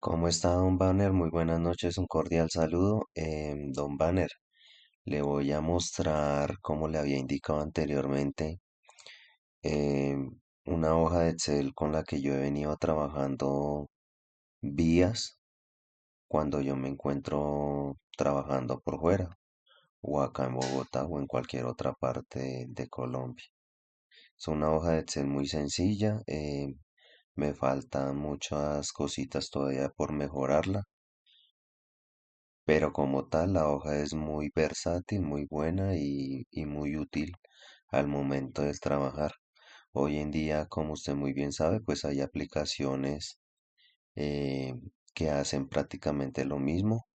¿Cómo está, don Banner? Muy buenas noches, un cordial saludo. Don Banner, le voy a mostrar, como le había indicado anteriormente, una hoja de Excel con la que yo he venido trabajando vías cuando yo me encuentro trabajando por fuera, o acá en Bogotá o en cualquier otra parte de Colombia. Es una hoja de Excel muy sencilla, me faltan muchas cositas todavía por mejorarla. Pero como tal, la hoja es muy versátil, muy buena y muy útil al momento de trabajar. Hoy en día, como usted muy bien sabe, pues hay aplicaciones eh, que hacen prácticamente lo mismo.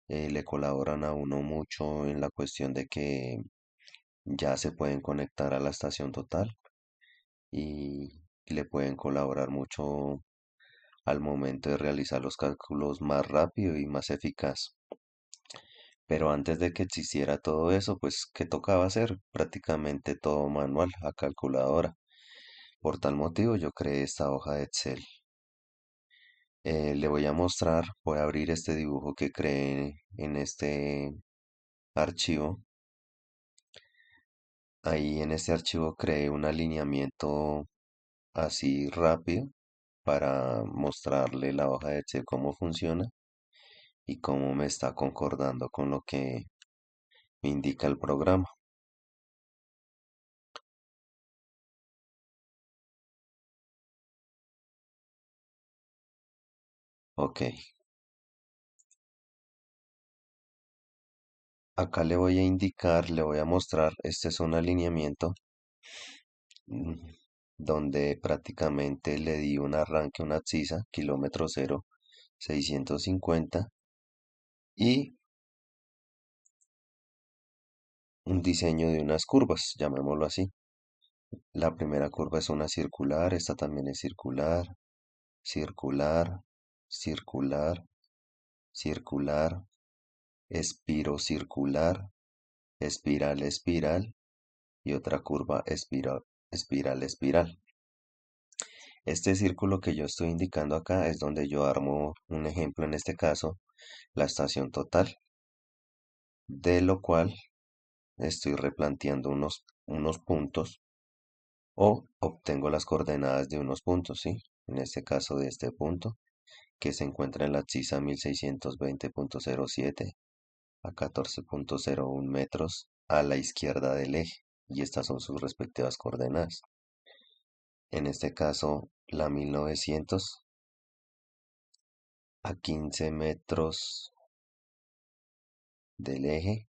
Le colaboran a uno mucho en la cuestión de que ya se pueden conectar a la estación total y le pueden colaborar mucho al momento de realizar los cálculos más rápido y más eficaz. Pero antes de que existiera todo eso, pues, ¿qué tocaba hacer? Prácticamente todo manual, a calculadora. Por tal motivo, yo creé esta hoja de Excel. Le voy a mostrar, voy a abrir este dibujo que creé en este archivo. Ahí en este archivo creé un alineamiento así rápido para mostrarle la hoja de Excel cómo funciona y cómo me está concordando con lo que me indica el programa. Ok. Acá le voy a indicar, le voy a mostrar, este es un alineamiento mm, donde prácticamente le di un arranque, una abscisa, kilómetro cero, 650 y un diseño de unas curvas, llamémoslo así. La primera curva es una circular, esta también es circular, circular, circular, circular, espiro circular, espiral, espiral y otra curva espiral, espiral, espiral. Este círculo que yo estoy indicando acá es donde yo armo un ejemplo, en este caso, la estación total, de lo cual estoy replanteando unos puntos o obtengo las coordenadas de unos puntos, ¿sí? En este caso de este punto, que se encuentra en la abscisa 1620.07 a 14.01 metros a la izquierda del eje, y estas son sus respectivas coordenadas. En este caso, la 1900 a 15 metros del eje,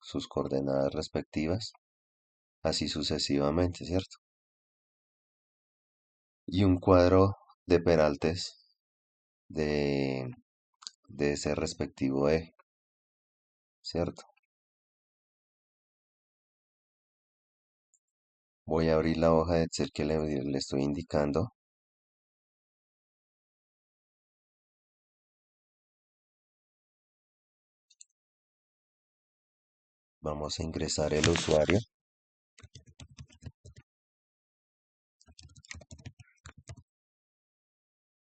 sus coordenadas respectivas, así sucesivamente, ¿cierto? Y un cuadro de peraltes de, de ese respectivo eje, ¿cierto? Voy a abrir la hoja de Excel que le estoy indicando. Vamos a ingresar el usuario,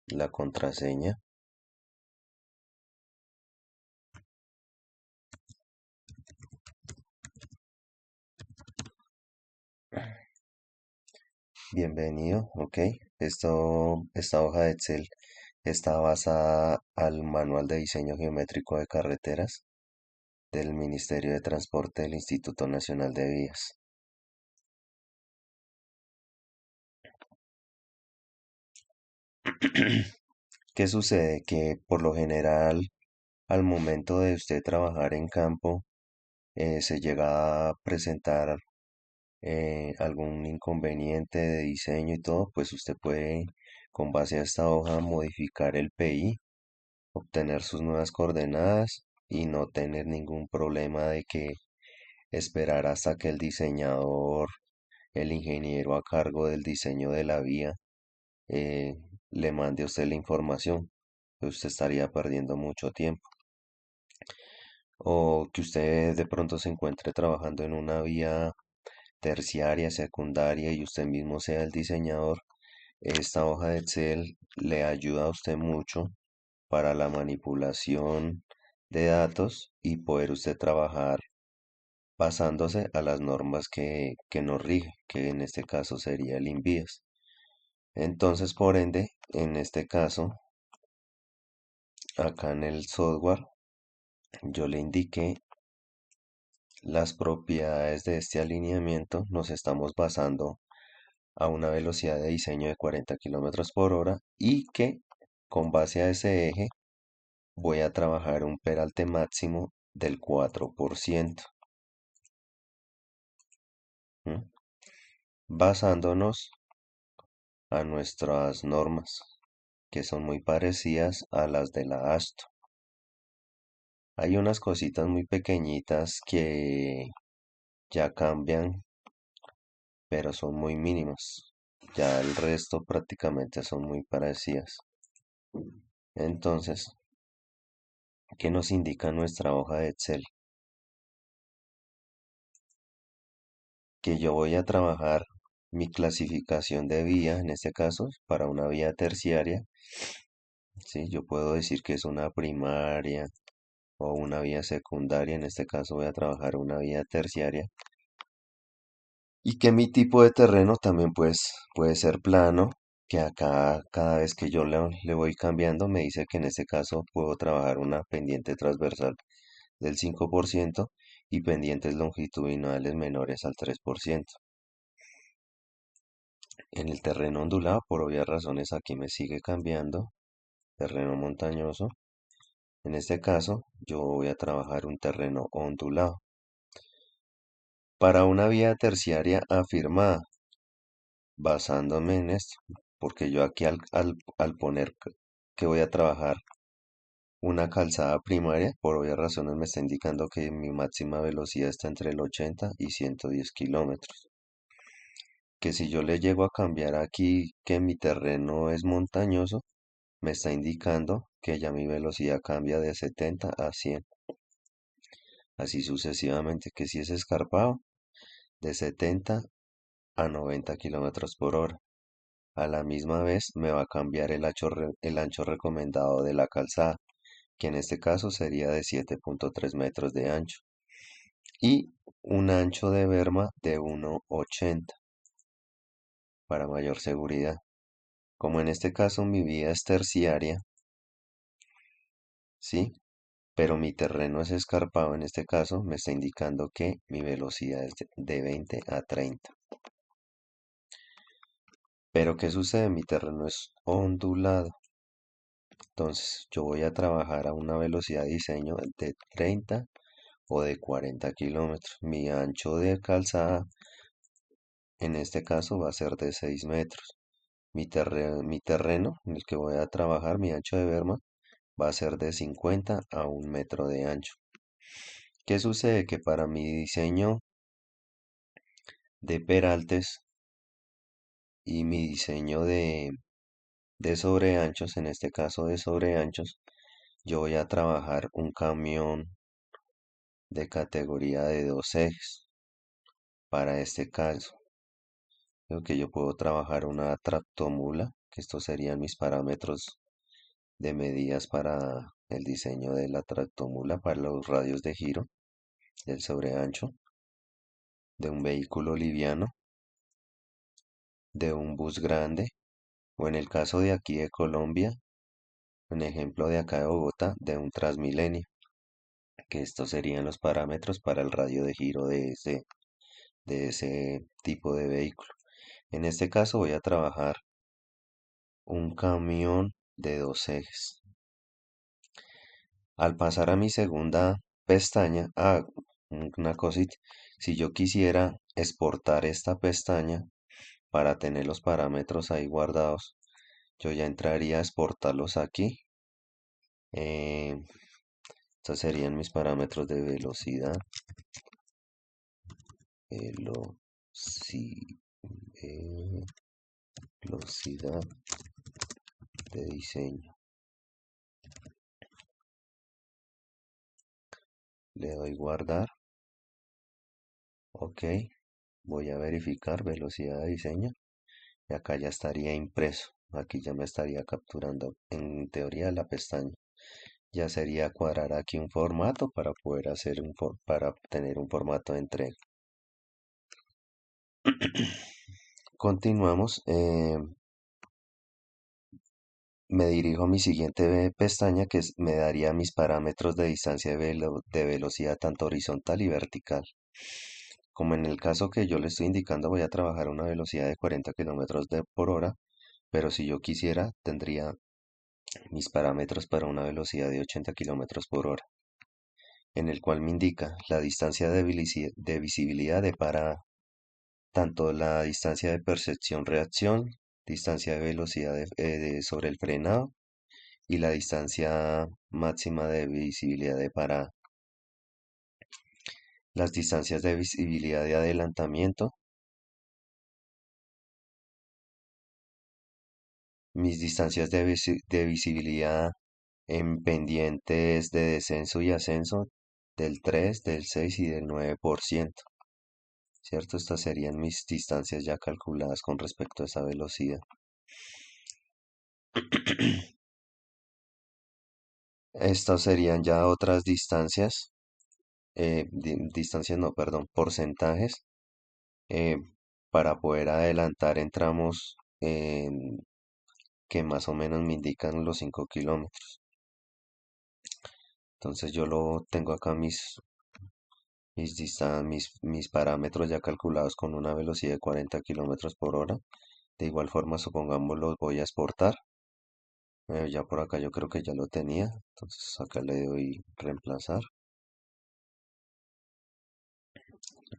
la contraseña. Bienvenido, ok. Esta hoja de Excel está basada al Manual de Diseño Geométrico de Carreteras del Ministerio de Transporte del Instituto Nacional de Vías. ¿Qué sucede? Que por lo general, al momento de usted trabajar en campo, se llega a presentar algún inconveniente de diseño y todo, pues usted puede, con base a esta hoja, modificar el PI, obtener sus nuevas coordenadas y no tener ningún problema de que esperar hasta que el diseñador, el ingeniero a cargo del diseño de la vía, eh, le mande a usted la información. Usted estaría perdiendo mucho tiempo. O que usted de pronto se encuentre trabajando en una vía terciaria, secundaria y usted mismo sea el diseñador. Esta hoja de Excel le ayuda a usted mucho para la manipulación de datos y poder usted trabajar basándose a las normas que nos rige, que en este caso sería el INVIAS. Entonces, por ende, en este caso, acá en el software, yo le indiqué las propiedades de este alineamiento. Nos estamos basando a una velocidad de diseño de 40 kilómetros por hora y que con base a ese eje voy a trabajar un peralte máximo del 4%. ¿M? Basándonos a nuestras normas, que son muy parecidas a las de la ASTO. Hay unas cositas muy pequeñitas que ya cambian, pero son muy mínimas. Ya el resto prácticamente son muy parecidas. Entonces, ¿qué nos indica nuestra hoja de Excel? Que yo voy a trabajar mi clasificación de vía, en este caso, para una vía terciaria. ¿Sí? Yo puedo decir que es una primaria o una vía secundaria. En este caso voy a trabajar una vía terciaria. Y que mi tipo de terreno también pues puede ser plano, que acá cada vez que yo le voy cambiando me dice que en este caso puedo trabajar una pendiente transversal del 5% y pendientes longitudinales menores al 3%. En el terreno ondulado, por obvias razones, aquí me sigue cambiando. Terreno montañoso. En este caso, yo voy a trabajar un terreno ondulado. Para una vía terciaria afirmada, basándome en esto, porque yo aquí al poner que voy a trabajar una calzada primaria, por obvias razones me está indicando que mi máxima velocidad está entre el 80 y 110 kilómetros. Que si yo le llego a cambiar aquí que mi terreno es montañoso, me está indicando que ya mi velocidad cambia de 70 a 100. Así sucesivamente, que si es escarpado, de 70 a 90 kilómetros por hora. A la misma vez me va a cambiar el ancho recomendado de la calzada, que en este caso sería de 7.3 metros de ancho. Y un ancho de berma de 1,80 para mayor seguridad. Como en este caso mi vía es terciaria, ¿sí? Pero mi terreno es escarpado, en este caso me está indicando que mi velocidad es de 20 a 30. Pero ¿qué sucede? Mi terreno es ondulado. Entonces yo voy a trabajar a una velocidad de diseño de 30 o de 40 kilómetros. Mi ancho de calzada en este caso va a ser de 6 metros. Mi terreno en el que voy a trabajar, mi ancho de berma, va a ser de 50 a 1 metro de ancho. ¿Qué sucede? Que para mi diseño de peraltes y mi diseño de sobreanchos, en este caso de sobreanchos, yo voy a trabajar un camión de categoría de 2 ejes. Para este caso, creo que yo puedo trabajar una tractomula, que estos serían mis parámetros de medidas para el diseño de la tractomula, para los radios de giro del sobreancho, de un vehículo liviano, de un bus grande, o en el caso de aquí de Colombia, un ejemplo de acá de Bogotá, de un Transmilenio, que estos serían los parámetros para el radio de giro de ese tipo de vehículo. En este caso voy a trabajar un camión de 2 ejes. Al pasar a mi segunda pestaña, una cosita, si yo quisiera exportar esta pestaña para tener los parámetros ahí guardados, yo ya entraría a exportarlos aquí. Eh, Estos serían mis parámetros de velocidad, veloci- velocidad de diseño. Le doy guardar. Ok. Voy a verificar velocidad de diseño. Y acá ya estaría impreso. Aquí ya me estaría capturando en teoría la pestaña. Ya sería cuadrar aquí un formato para poder hacer para tener un formato de entrega. Continuamos. Me dirijo a mi siguiente pestaña me daría mis parámetros de distancia de velocidad tanto horizontal y vertical. Como en el caso que yo le estoy indicando, voy a trabajar a una velocidad de 40 kilómetros por hora, pero si yo quisiera, tendría mis parámetros para una velocidad de 80 kilómetros por hora, en el cual me indica la distancia de visibilidad de parada, tanto la distancia de percepción-reacción, distancia de velocidad sobre el frenado y la distancia máxima de visibilidad de parada. Las distancias de visibilidad de adelantamiento, mis distancias de visibilidad en pendientes de descenso y ascenso del 3, del 6 y del 9%. ¿Cierto? Estas serían mis distancias ya calculadas con respecto a esa velocidad. Estas serían ya otras distancias, distancias no, perdón, porcentajes, eh, para poder adelantar en tramos que más o menos me indican los 5 kilómetros. Entonces yo lo tengo acá mis parámetros ya calculados con una velocidad de 40 kilómetros por hora. De igual forma, supongamos los voy a exportar. Ya por acá yo creo que ya lo tenía. Entonces acá le doy reemplazar.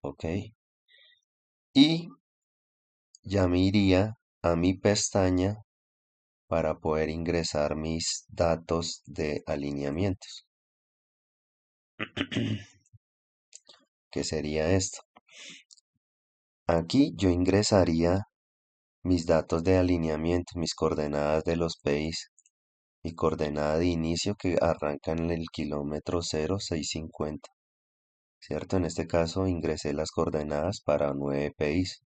Ok. Y ya me iría a mi pestaña para poder ingresar mis datos de alineamientos. ¿Qué sería esto? Aquí yo ingresaría mis datos de alineamiento, mis coordenadas de los PIs, mi coordenada de inicio que arranca en el kilómetro 0650, ¿cierto? En este caso ingresé las coordenadas para 9 PIs,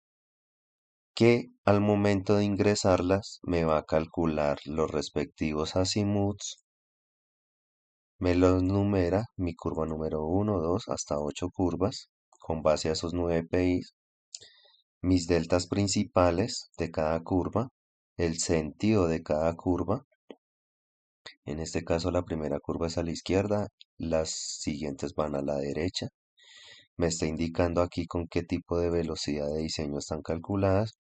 que al momento de ingresarlas me va a calcular los respectivos azimuths, me los numera, mi curva número 1, 2, hasta 8 curvas, con base a esos 9 PIs, mis deltas principales de cada curva, el sentido de cada curva. En este caso la primera curva es a la izquierda, las siguientes van a la derecha. Me está indicando aquí con qué tipo de velocidad de diseño están calculadas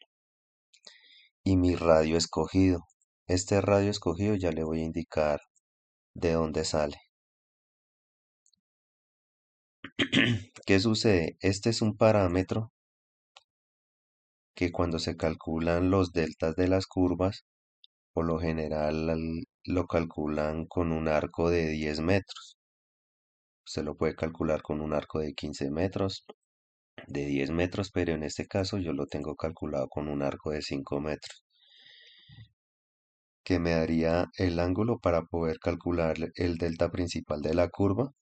y mi radio escogido. Este radio escogido ya le voy a indicar de dónde sale. ¿Qué sucede? Este es un parámetro que cuando se calculan los deltas de las curvas, por lo general lo calculan con un arco de 10 metros. Se lo puede calcular con un arco de 15 metros, de 10 metros, pero en este caso yo lo tengo calculado con un arco de 5 metros, que me daría el ángulo para poder calcular el delta principal de la curva.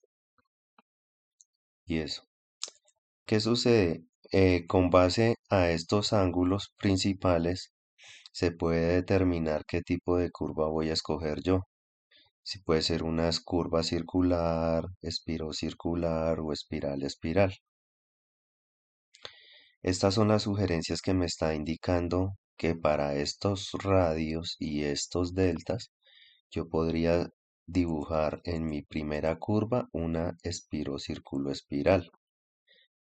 Y eso. ¿Qué sucede? Con base a estos ángulos principales se puede determinar qué tipo de curva voy a escoger yo. Si puede ser una curva circular, circular o espiral. Estas son las sugerencias que me está indicando que para estos radios y estos deltas yo podría dibujar en mi primera curva una círculo espiral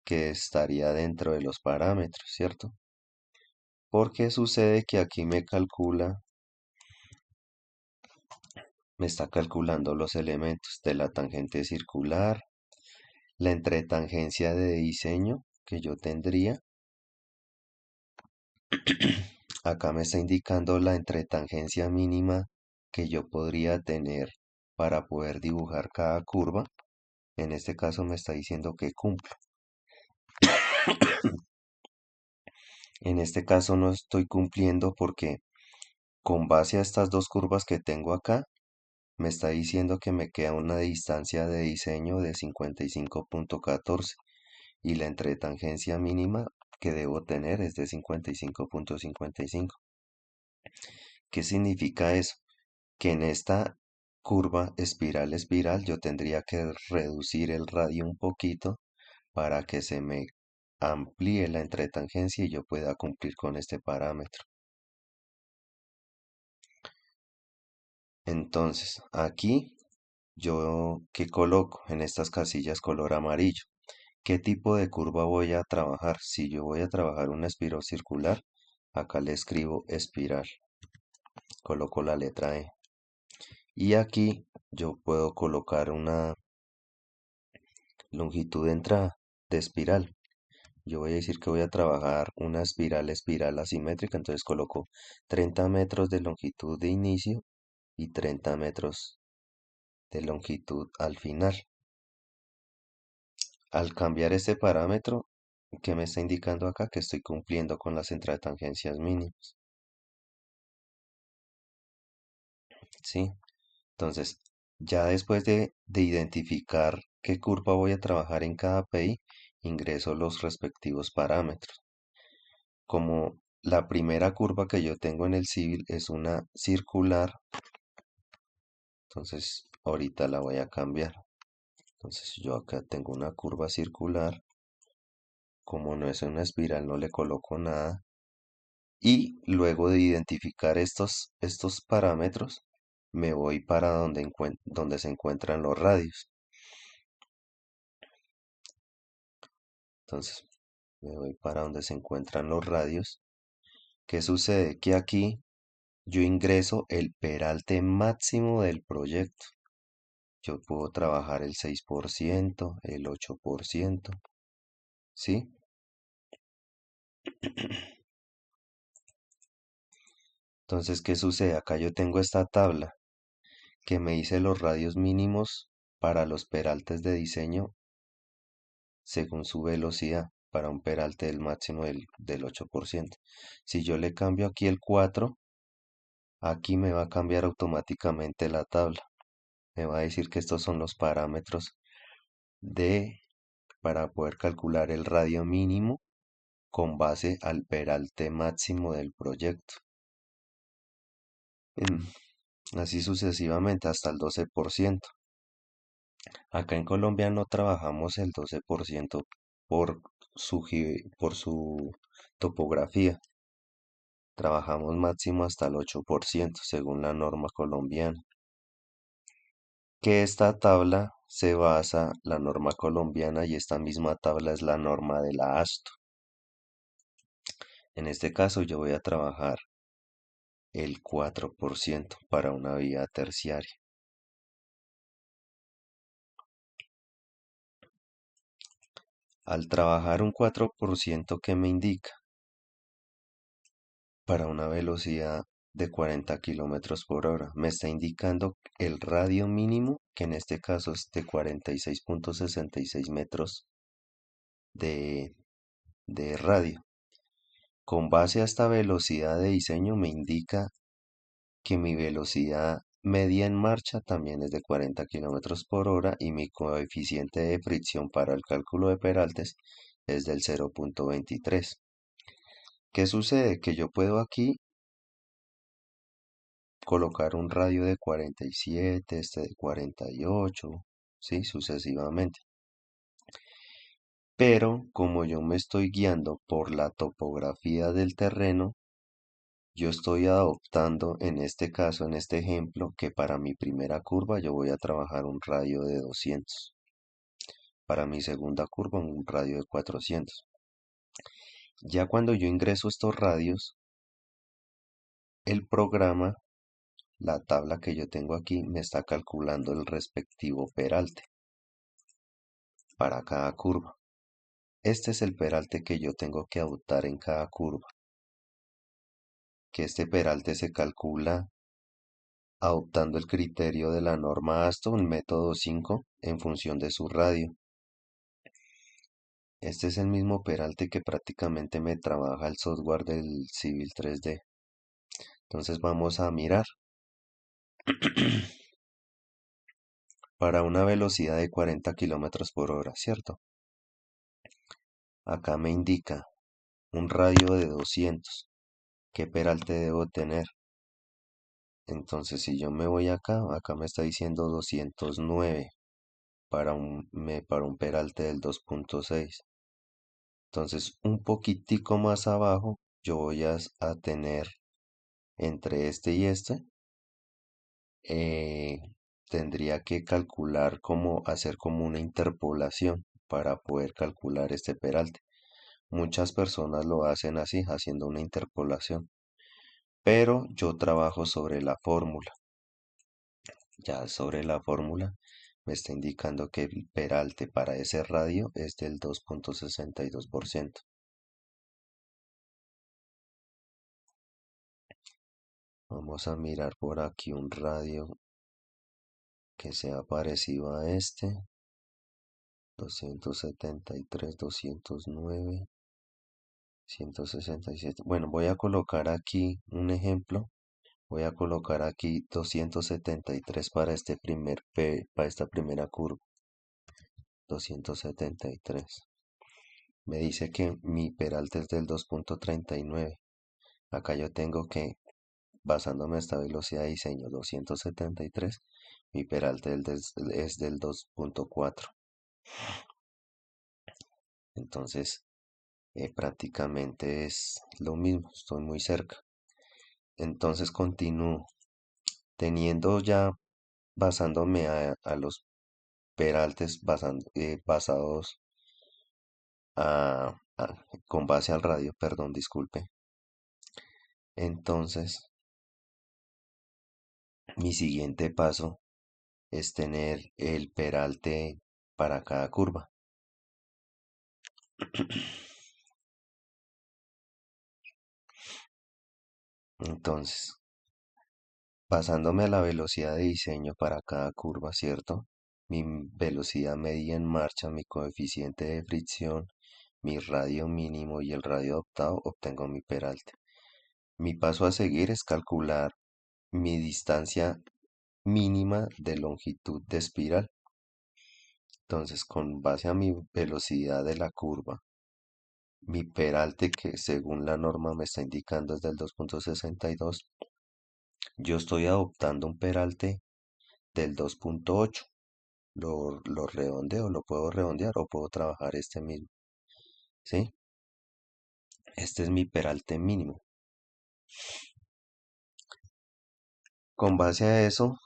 que estaría dentro de los parámetros, ¿cierto? Porque sucede que aquí me está calculando los elementos de la tangente circular, la entretangencia de diseño que yo tendría. Acá me está indicando la entretangencia mínima que yo podría tener para poder dibujar cada curva. En este caso me está diciendo que cumplo. En este caso no estoy cumpliendo porque con base a estas dos curvas que tengo acá, me está diciendo que me queda una distancia de diseño de 55.14 y la entretangencia mínima que debo tener es de 55.55. ¿Qué significa eso? Que en esta curva espiral espiral, yo tendría que reducir el radio un poquito para que se me amplíe la entretangencia y yo pueda cumplir con este parámetro. Entonces, aquí yo que coloco en estas casillas color amarillo. ¿Qué tipo de curva voy a trabajar? Si yo voy a trabajar una espiral circular, acá le escribo espiral, coloco la letra E. Y aquí yo puedo colocar una longitud de entrada de espiral. Yo voy a decir que voy a trabajar una espiral asimétrica, entonces coloco 30 metros de longitud de inicio y 30 metros de longitud al final. Al cambiar este parámetro, que me está indicando acá que estoy cumpliendo con las entretangencias mínimas, ¿sí? Entonces, ya después de identificar qué curva voy a trabajar en cada PI, ingreso los respectivos parámetros. Como la primera curva que yo tengo en el civil es una circular, entonces ahorita la voy a cambiar. Entonces yo acá tengo una curva circular, como no es una espiral no le coloco nada. Y luego de identificar estos parámetros, me voy para donde se encuentran los radios. Entonces, me voy para donde se encuentran los radios. ¿Qué sucede? Que aquí yo ingreso el peralte máximo del proyecto. Yo puedo trabajar el 6%, el 8%, ¿sí? Entonces, ¿qué sucede? Acá yo tengo esta tabla que me dice los radios mínimos para los peraltes de diseño según su velocidad para un peralte del máximo del 8%. Si yo le cambio aquí el 4, aquí me va a cambiar automáticamente la tabla. Me va a decir que estos son los parámetros de para poder calcular el radio mínimo con base al peralte máximo del proyecto. Así sucesivamente hasta el 12%. Acá en Colombia no trabajamos el 12% por por su topografía. Trabajamos máximo hasta el 8% según la norma colombiana. Que esta tabla se basa la norma colombiana y esta misma tabla es la norma de la ASTO. En este caso yo voy a trabajar el 4% para una vía terciaria. Al trabajar un 4%, ¿qué me indica? Para una velocidad de 40 kilómetros por hora. Me está indicando el radio mínimo, que en este caso es de 46.66 metros de, de radio. Con base a esta velocidad de diseño me indica que mi velocidad media en marcha también es de 40 kilómetros por hora y mi coeficiente de fricción para el cálculo de peraltes es del 0.23. ¿Qué sucede? Que yo puedo aquí colocar un radio de 47, este de 48, ¿sí? Sucesivamente. Pero como yo me estoy guiando por la topografía del terreno, yo estoy adoptando en este caso, en este ejemplo, que para mi primera curva yo voy a trabajar un radio de 200. Para mi segunda curva un radio de 400. Ya cuando yo ingreso estos radios, el programa, la tabla que yo tengo aquí, me está calculando el respectivo peralte para cada curva. Este es el peralte que yo tengo que adoptar en cada curva. Que este peralte se calcula adoptando el criterio de la norma ASTO, el método 5, en función de su radio. Este es el mismo peralte que prácticamente me trabaja el software del Civil 3D. Entonces vamos a mirar. Para una velocidad de 40 kilómetros por hora, ¿cierto? Acá me indica un radio de 200. ¿Qué peralte debo tener? Entonces, si yo me voy acá, acá me está diciendo 209 para un peralte del 2.6. Entonces, un poquitico más abajo, yo voy a tener entre este y este, eh, tendría que calcular como hacer como una interpolación para poder calcular este peralte. Muchas personas lo hacen así, haciendo una interpolación, pero yo trabajo sobre la fórmula. Ya sobre la fórmula me está indicando que el peralte para ese radio es del 2.62%. Vamos a mirar por aquí un radio que sea parecido a este. 273, 209, 167. Bueno, voy a colocar aquí un ejemplo. Voy a colocar aquí 273 para para esta primera curva. 273. Me dice que mi peralte es del 2.39. Acá yo tengo que, basándome en esta velocidad de diseño 273, mi peralte es del 2.4. Entonces, prácticamente es lo mismo, estoy muy cerca. Entonces continúo teniendo ya, basándome a los peraltes basados con base al radio, perdón, disculpe. Entonces, mi siguiente paso es tener el peralte para cada curva. Entonces, pasándome a la velocidad de diseño para cada curva, ¿cierto? Mi velocidad media en marcha, mi coeficiente de fricción, mi radio mínimo y el radio adoptado, obtengo mi peralte. Mi paso a seguir es calcular mi distancia mínima de longitud de espiral. Entonces, con base a mi velocidad de la curva, mi peralte que según la norma me está indicando es del 2.62, yo estoy adoptando un peralte del 2.8. Lo redondeo, lo puedo redondear o puedo trabajar este mismo. ¿Sí? Este es mi peralte mínimo. Con base a eso,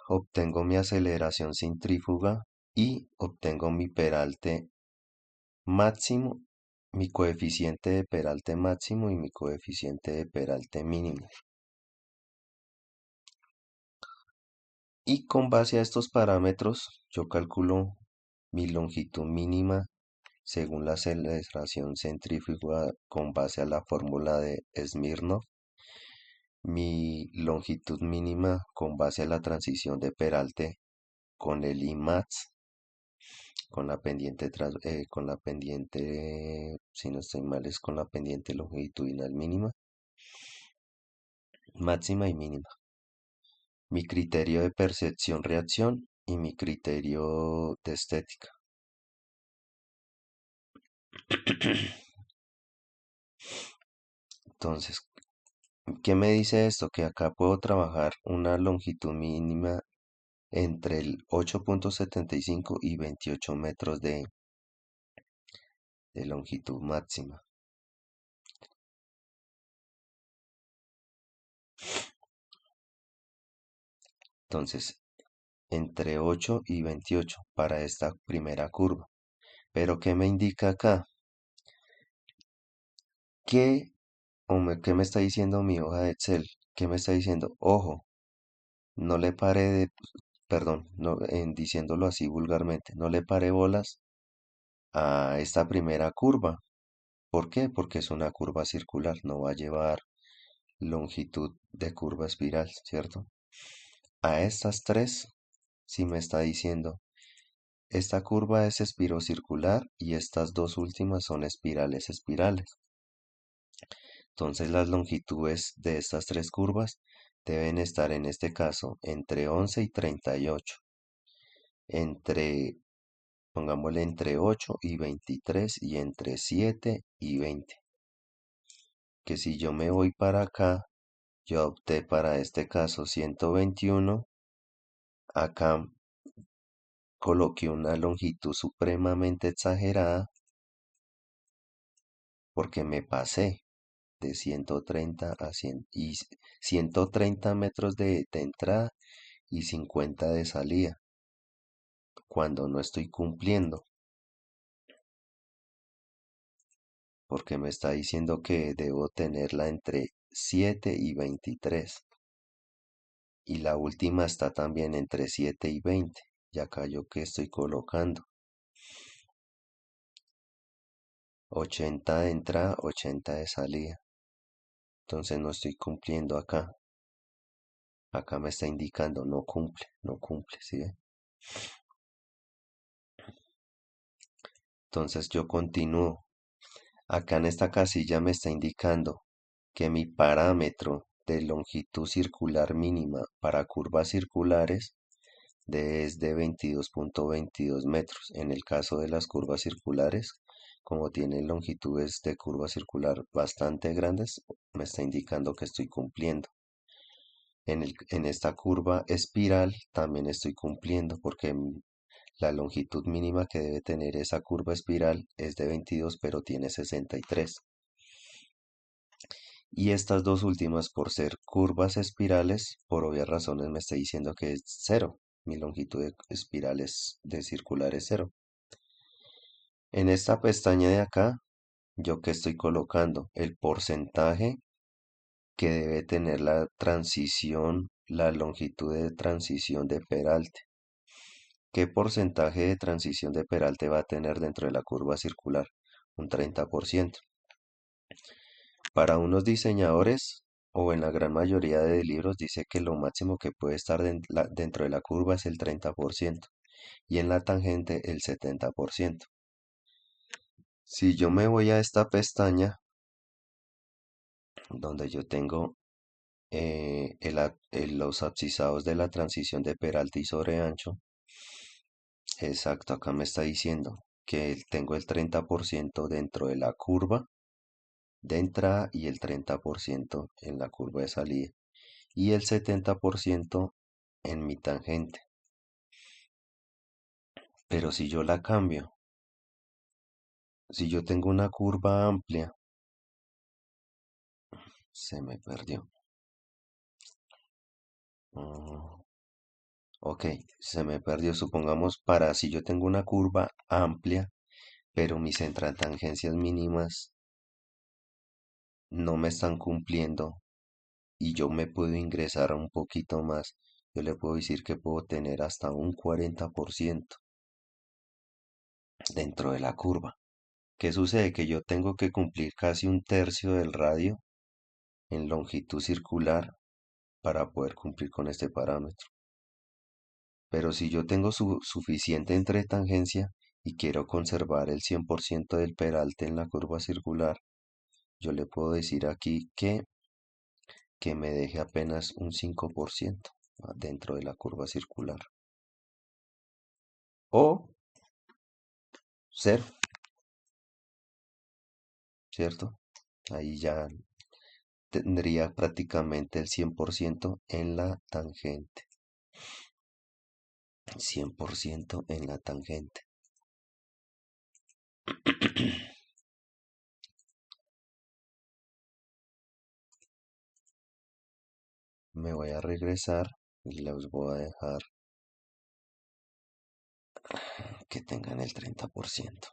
obtengo mi aceleración centrífuga y obtengo mi peralte máximo, mi coeficiente de peralte máximo y mi coeficiente de peralte mínimo. Y con base a estos parámetros, yo calculo mi longitud mínima según la aceleración centrífuga con base a la fórmula de Smirnov, mi longitud mínima con base a la transición de peralte con el IMAX, con la pendiente, si no estoy mal, es con la pendiente longitudinal mínima, máxima y mínima. Mi criterio de percepción-reacción y mi criterio de estética. Entonces, ¿qué me dice esto? Que acá puedo trabajar una longitud mínima entre el 8.75 y 28 metros de longitud máxima. Entonces, entre 8 y 28 para esta primera curva. Pero ¿qué me indica acá? ¿Qué me está diciendo mi hoja de Excel? ¿Qué me está diciendo? Ojo, no le pare de, perdón, no, diciéndolo así vulgarmente, no le pare bolas a esta primera curva. ¿Por qué? Porque es una curva circular, no va a llevar longitud de curva espiral, ¿cierto? A estas tres, sí me está diciendo, esta curva es espirocircular y estas dos últimas son espirales. Entonces las longitudes de estas tres curvas deben estar en este caso entre 11 y 38. Entre, pongámosle entre 8 y 23 y entre 7 y 20. Que si yo me voy para acá, Yo opté para este caso 121. Acá coloqué una longitud supremamente exagerada porque me pasé de 130 a 100 y 130 metros de entrada y 50 de salida cuando no estoy cumpliendo, porque me está diciendo que debo tenerla entre 7 y 23 y la última está también entre 7 y 20. Y acá yo que estoy colocando 80 de entrada, 80 de salida. Entonces no estoy cumpliendo acá. Acá me está indicando no cumple, no cumple, ¿sí ve? Entonces yo continúo. Acá en esta casilla me está indicando que mi parámetro de longitud circular mínima para curvas circulares es de 22.22 metros. En el caso de las curvas circulares, como tienen longitudes de curva circular bastante grandes, me está indicando que estoy cumpliendo. En esta curva espiral también estoy cumpliendo porque la longitud mínima que debe tener esa curva espiral es de 22, pero tiene 63. Y estas dos últimas, por ser curvas espirales, por obvias razones me está diciendo que es cero. Mi longitud de espirales de circular es cero. En esta pestaña de acá, yo que estoy colocando el porcentaje que debe tener la transición, la longitud de transición de peralte. ¿Qué porcentaje de transición de peralte va a tener dentro de la curva circular? Un 30%. Para unos diseñadores, o en la gran mayoría de libros, dice que lo máximo que puede estar dentro de la curva es el 30% y en la tangente el 70%. Si yo me voy a esta pestaña donde yo tengo los abscisados de la transición de peralte y sobreancho, exacto, acá me está diciendo que tengo el 30% dentro de la curva de entrada y el 30% en la curva de salida y el 70% en mi tangente. Pero si yo la cambio, si yo tengo una curva amplia, se me perdió. Mm, ok, se me perdió. Supongamos para si yo tengo una curva amplia, pero mis entratangencias mínimas no me están cumpliendo y yo me puedo ingresar un poquito más, yo le puedo decir que puedo tener hasta un 40% dentro de la curva. ¿Qué sucede? Que yo tengo que cumplir casi un tercio del radio en longitud circular para poder cumplir con este parámetro. Pero si yo tengo suficiente entretangencia y quiero conservar el 100% del peralte en la curva circular, yo le puedo decir aquí que me deje apenas un 5% dentro de la curva circular. O cero, ¿cierto? Ahí ya tendría prácticamente el 100% en la tangente. 100% en la tangente. Me voy a regresar y los voy a dejar que tengan el 30%.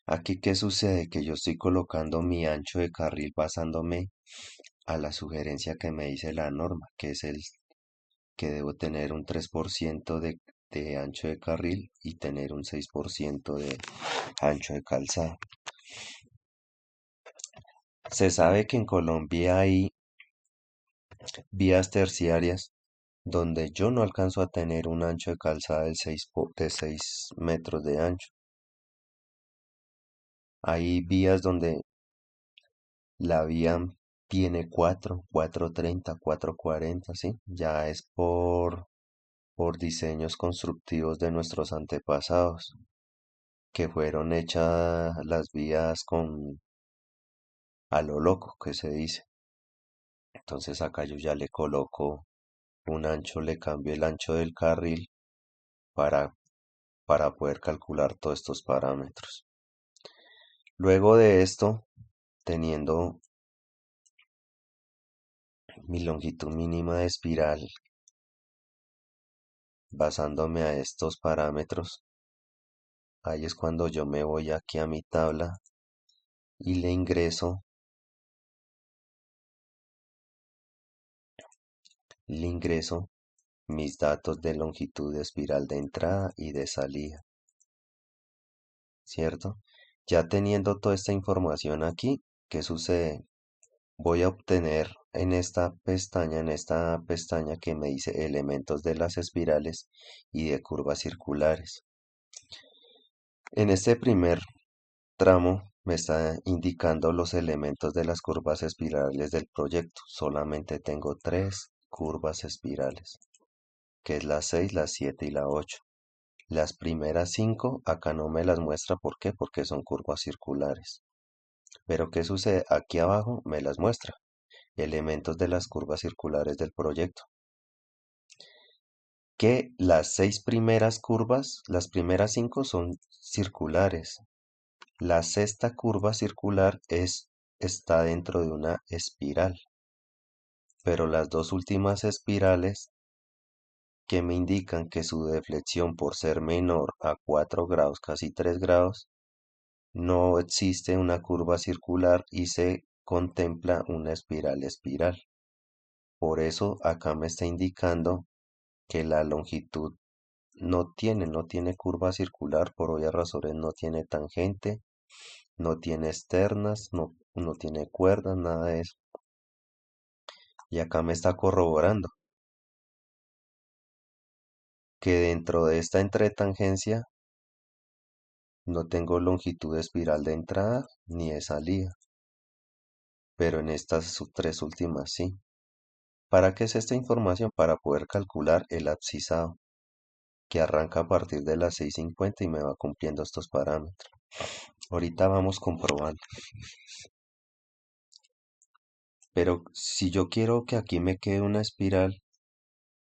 Aquí, ¿qué sucede? Que yo estoy colocando mi ancho de carril basándome a la sugerencia que me dice la norma, que es el que debo tener un 3% de ancho de carril y tener un 6% de ancho de calzada. Se sabe que en Colombia hay vías terciarias donde yo no alcanzo a tener un ancho de calzada de 6 metros de ancho. Hay vías donde la vía tiene 4.30, 4.40, ¿sí? Ya es por diseños constructivos de nuestros antepasados, que fueron hechas las vías a lo loco, que se dice. Entonces acá yo ya le coloco un ancho, le cambio el ancho del carril para, para poder calcular todos estos parámetros. Luego de esto, teniendo mi longitud mínima de espiral, basándome a estos parámetros, ahí es cuando yo me voy aquí a mi tabla y le ingreso mis datos de longitud de espiral de entrada y de salida, ¿cierto? Ya teniendo toda esta información aquí, ¿qué sucede? Voy a obtener en esta pestaña que me dice elementos de las espirales y de curvas circulares. En este primer tramo me está indicando los elementos de las curvas espirales del proyecto. Solamente tengo tres curvas espirales, que es la 6, la 7 y la 8. Las primeras 5 acá no me las muestra. ¿Por qué? Porque son curvas circulares. Pero ¿qué sucede? Aquí abajo me las muestra. Elementos de las curvas circulares del proyecto. Que las 6 primeras curvas, las primeras 5 son circulares. La sexta curva circular está dentro de una espiral. Pero las dos últimas espirales que me indican que su deflexión por ser menor a 4 grados, casi 3 grados, no existe una curva circular y se contempla una espiral. Por eso acá me está indicando que la longitud no tiene curva circular, por obvias razones no tiene tangente, no tiene externas, no tiene cuerdas, nada de eso. Y acá me está corroborando que dentro de esta entretangencia no tengo longitud de espiral de entrada ni de salida, pero en estas tres últimas sí. ¿Para qué es esta información? Para poder calcular el abscisado, que arranca a partir de las 6:50 y me va cumpliendo estos parámetros. Ahorita vamos comprobando. Pero si yo quiero que aquí me quede una espiral,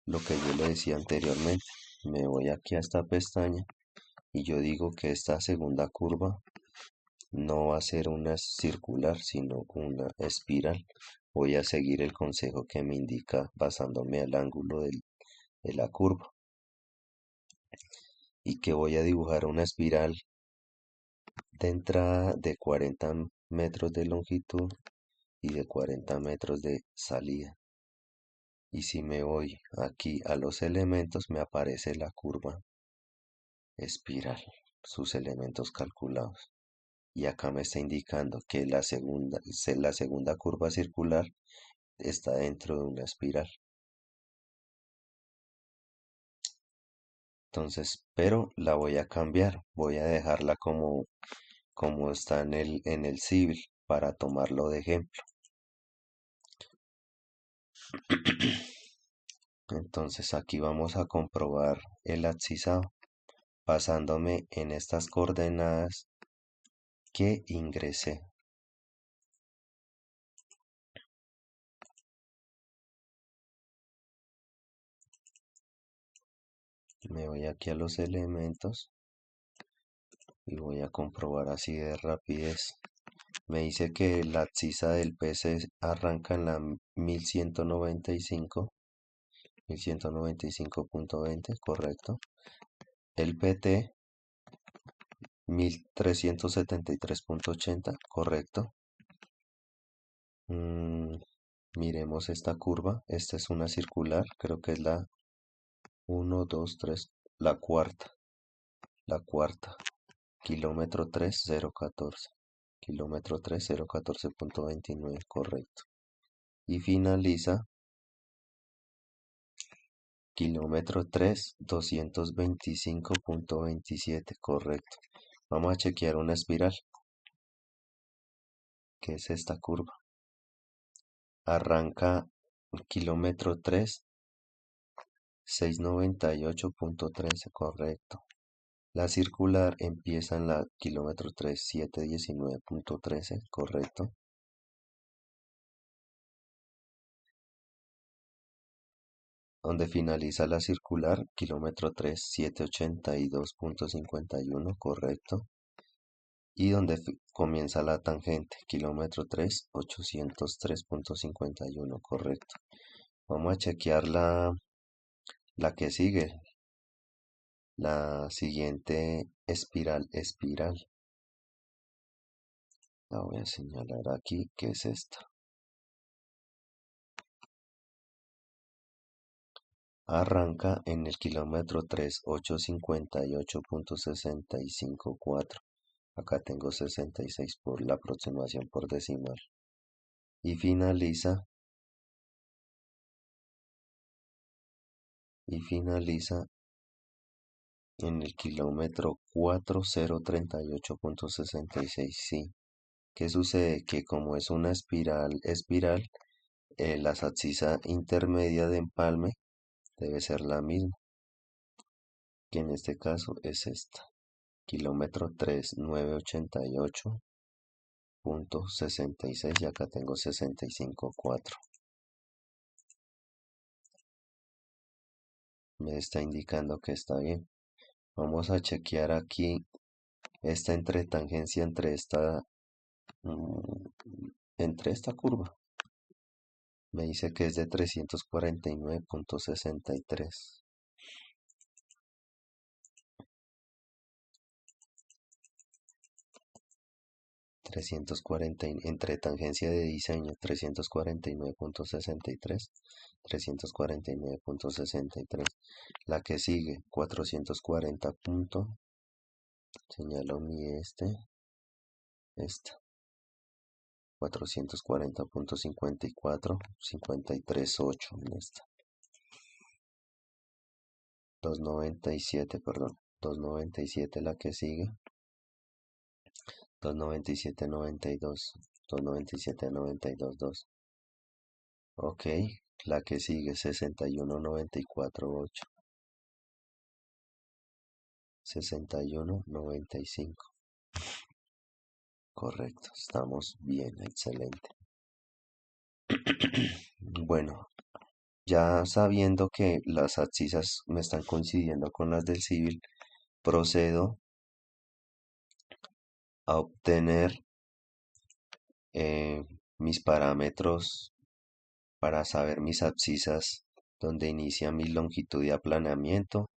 lo que yo le decía anteriormente, me voy aquí a esta pestaña y yo digo que esta segunda curva no va a ser una circular, sino una espiral. Voy a seguir el consejo que me indica basándome al ángulo de la curva. Y que voy a dibujar una espiral de entrada de 40 metros de longitud y de 40 metros de salida. Y si me voy aquí a los elementos, me aparece la curva espiral, sus elementos calculados. Y acá me está indicando que la segunda curva circular está dentro de una espiral. Entonces, pero la voy a cambiar, voy a dejarla como está en el civil para tomarlo de ejemplo. Entonces aquí vamos a comprobar el abscisado basándome en estas coordenadas que ingresé. Me voy aquí a los elementos y voy a comprobar así de rapidez. Me dice que la abscisa del PC arranca en la 1195.20, correcto. El PT 1373.80, correcto. Mm, miremos esta curva. Esta es una circular, creo que es la 1, 2, 3, la cuarta. La cuarta. Kilómetro 3014. Kilómetro 3014.29, correcto. Y finaliza kilómetro 3225.27, correcto. Vamos a chequear una espiral, que es esta curva. Arranca kilómetro 3698.13, correcto. La circular empieza en la kilómetro 3719.13, correcto. donde finaliza la circular, kilómetro 3, 782.51, correcto. Y donde comienza la tangente, kilómetro 3, 803.51, correcto. Vamos a chequear la que sigue, la siguiente espiral. La voy a señalar aquí, que es esta. Arranca en el kilómetro 3, 858.654. Acá tengo 66 por la aproximación por decimal. Y finaliza en el kilómetro 4038.66. Sí. ¿Qué sucede? Que como es una espiral, la abscisa intermedia de empalme debe ser la misma, que en este caso es esta. Kilómetro 3988.66 y acá tengo 65.4. Me está indicando que está bien. Vamos a chequear aquí esta entretangencia mm, entre esta curva. Me dice que es de 349.63. 340 entre tangencia de diseño 349.63, 349.63. La que sigue 440 señalo esta 440.54, 53.8 en esta. 297, perdón, 297 la que sigue, 297.92, 297.92.2. Ok, la que sigue 61.94.8, 61.95. Correcto, estamos bien, excelente. Bueno, ya sabiendo que las abscisas me están coincidiendo con las del civil, procedo a obtener mis parámetros para saber mis abscisas, donde inicia mi longitud de aplanamiento,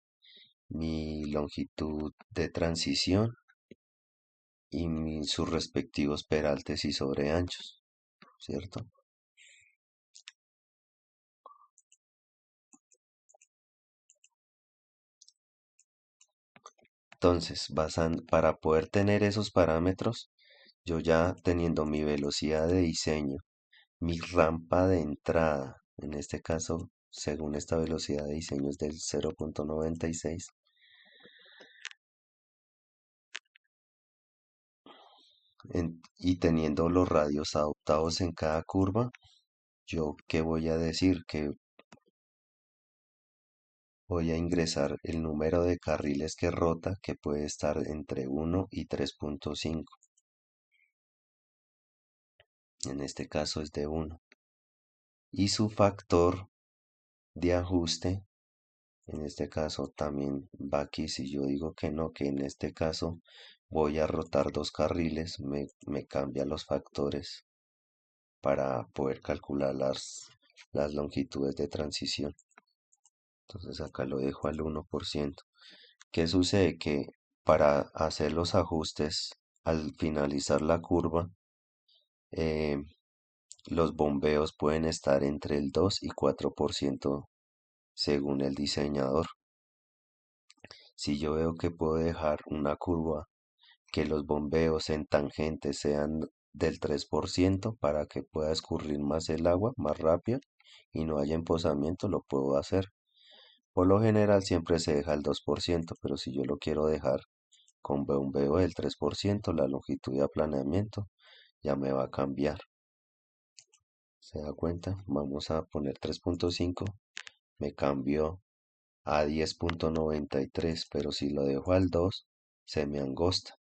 mi longitud de transición y sus respectivos peraltes y sobreanchos, ¿cierto? Entonces, para poder tener esos parámetros, yo ya teniendo mi velocidad de diseño, mi rampa de entrada, en este caso, según esta velocidad de diseño es del 0.96, y teniendo los radios adoptados en cada curva, yo qué voy a decir, que voy a ingresar el número de carriles que rota, que puede estar entre 1 y 3.5. En este caso es de 1. Y su factor de ajuste, en este caso también va aquí. Si yo digo que no, que en este caso voy a rotar 2 carriles, me cambia los factores para poder calcular las longitudes de transición. Entonces acá lo dejo al 1%. ¿Qué sucede? Que para hacer los ajustes al finalizar la curva, eh, los bombeos pueden estar entre el 2 y 4% según el diseñador. Si yo veo que puedo dejar una curva que los bombeos en tangente sean del 3% para que pueda escurrir más el agua más rápido y no haya emposamiento, lo puedo hacer. Por lo general siempre se deja el 2%, pero si yo lo quiero dejar con bombeo del 3%, la longitud de aplanamiento ya me va a cambiar. ¿Se da cuenta? Vamos a poner 3.5, me cambió a 10.93, pero si lo dejo al 2, se me angosta.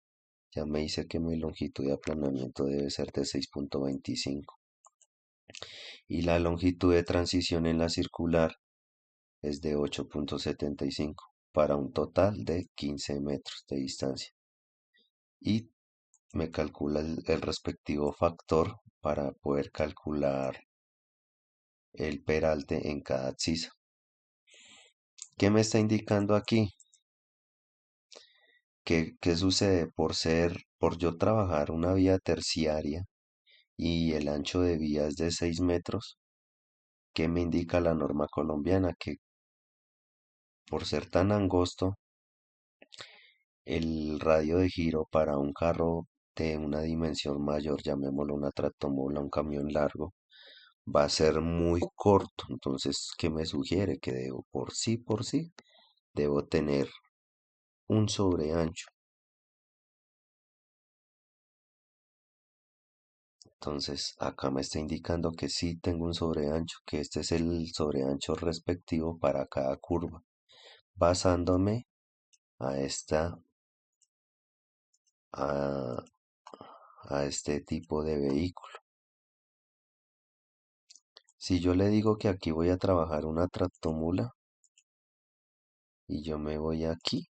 Ya me dice que mi longitud de aplanamiento debe ser de 6.25. Y la longitud de transición en la circular es de 8,75 para un total de 15 metros de distancia. Y me calcula el respectivo factor para poder calcular el peralte en cada abscisa. ¿Qué me está indicando aquí? ¿Qué sucede por yo trabajar una vía terciaria y el ancho de vía es de 6 metros? ¿Qué me indica la norma colombiana? Que por ser tan angosto, el radio de giro para un carro de una dimensión mayor, llamémoslo una tractomula, un camión largo, va a ser muy corto. Entonces, ¿qué me sugiere? Que debo, por sí, debo tener un sobreancho. Entonces, acá me está indicando que sí tengo un sobreancho, que este es el sobreancho respectivo para cada curva, basándome a esta, a, a este tipo de vehículo. Si yo le digo que aquí voy a trabajar una tractomula y yo me voy aquí,